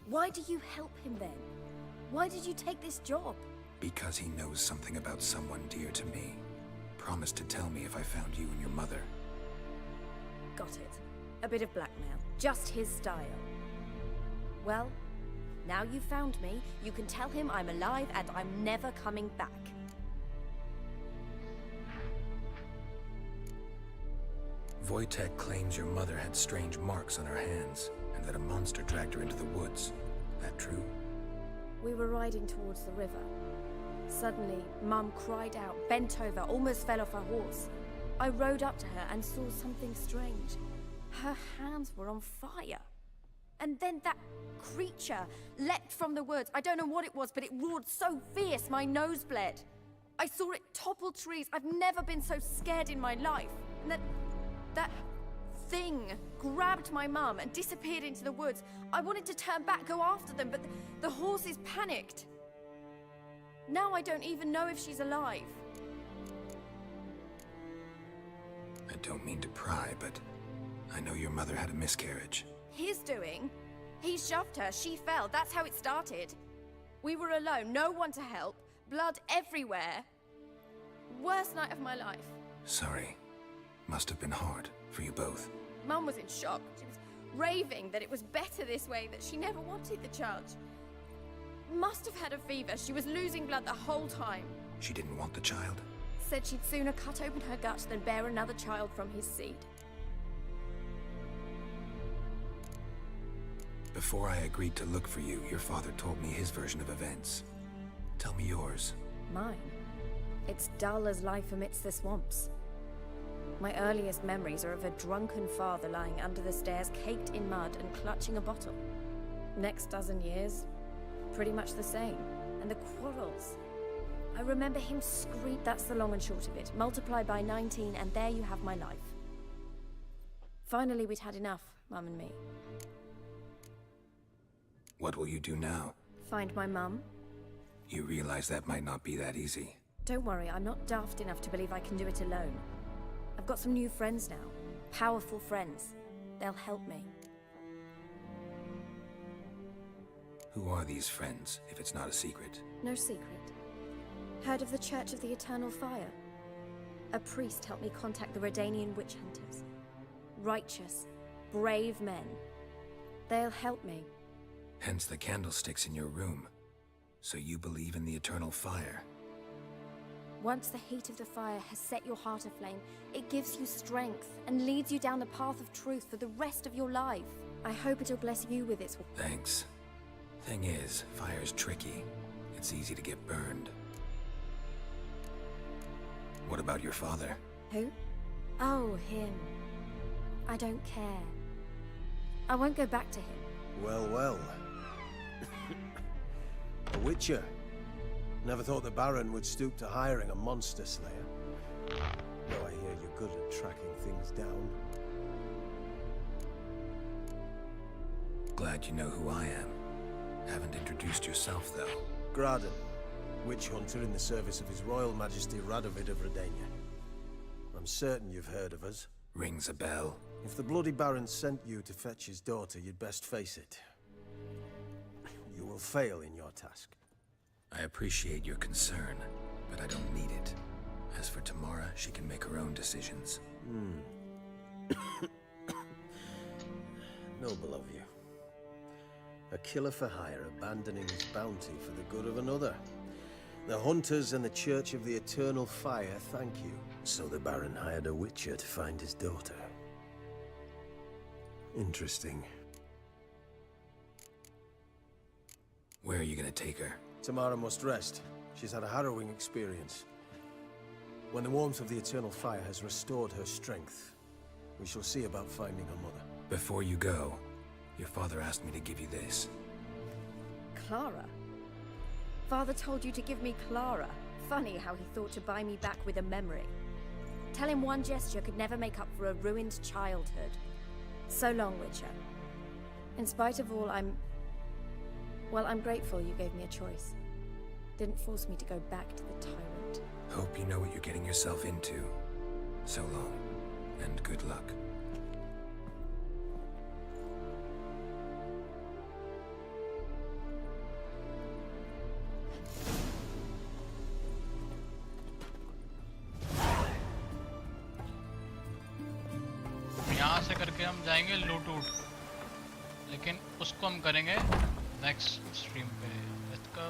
Why do you help him then? Why did you take this job? Because he knows something about someone dear to me. Promised to tell me if I found you and your mother. Got it. A bit of blackmail. Just his style. Well, now you've found me, you can tell him I'm alive and I'm never coming back. Wojtek claims your mother had strange marks on her hands, and that a monster dragged her into the woods. That true? We were riding towards the river. Suddenly, Mum cried out, bent over, almost fell off her horse. I rode up to her and saw something strange. Her hands were on fire. And then that creature leapt from the woods. I don't know what it was, but it roared so fierce my nose bled. I saw it topple trees. I've never been so scared in my life. And that thing grabbed my mum and disappeared into the woods. I wanted to turn back, go after them, but the horses panicked. Now I don't even know if she's alive. I don't mean to pry, but I know your mother had a miscarriage. His doing? He shoved her, she fell, that's how it started. We were alone, no one to help, blood everywhere. Worst night of my life. Sorry. Must have been hard for you both. Mum was in shock. She was raving that it was better this way, that she never wanted the child. Must have had a fever. She was losing blood the whole time. She didn't want the child? Said she'd sooner cut open her gut than bear another child from his seed. Before I agreed to look for you, your father told me his version of events. Tell me yours. Mine? It's dull as life amidst the swamps. My earliest memories are of a drunken father lying under the stairs, caked in mud and clutching a bottle. Next dozen years, pretty much the same. And the quarrels. I remember him scream. That's the long and short of it. Multiply by 19 and there you have my life. Finally, we'd had enough, Mum and me. What will you do now? Find my mum. You realize that might not be that easy. Don't worry, I'm not daft enough to believe I can do it alone. I've got some new friends now. Powerful friends. They'll help me. Who are these friends, if it's not a secret? No secret. Heard of the Church of the Eternal Fire? A priest helped me contact the Redanian witch hunters. Righteous, brave men. They'll help me. Hence the candlesticks in your room. So you believe in the eternal fire? Once the heat of the fire has set your heart aflame, it gives you strength and leads you down the path of truth for the rest of your life. I hope it'll bless you with its... Thanks. Thing is, fire's tricky. It's easy to get burned. What about your father? Who? Oh, him. I don't care. I won't go back to him. Well, well. A witcher. Never thought the Baron would stoop to hiring a monster slayer. Though I hear you're good at tracking things down. Glad you know who I am. Haven't introduced yourself, though. Graden, witch hunter in the service of His Royal Majesty Radovid of Redania. I'm certain you've heard of us. Rings a bell. If the Bloody Baron sent you to fetch his daughter, you'd best face it. You will fail in your task. I appreciate your concern, but I don't need it. As for Tamara, she can make her own decisions. Noble of you. A killer for hire abandoning his bounty for the good of another. The Hunters and the Church of the Eternal Fire thank you. So the Baron hired a Witcher to find his daughter. Interesting. Where are you gonna take her? Tamara must rest. She's had a harrowing experience. When the warmth of the Eternal Fire has restored her strength, we shall see about finding her mother. Before you go, your father asked me to give you this. Clara? Father told you to give me Clara. Funny how he thought to buy me back with a memory. Tell him one gesture could never make up for a ruined childhood. So long, Witcher. In spite of all, I'm grateful you gave me a choice. Didn't force me to go back to the tyrant. Hope you know what you're getting yourself into. So long, and good luck. यहाँ से करके हम जाएंगे लूटूट, लेकिन उसको हम करेंगे next stream पे। Let's go.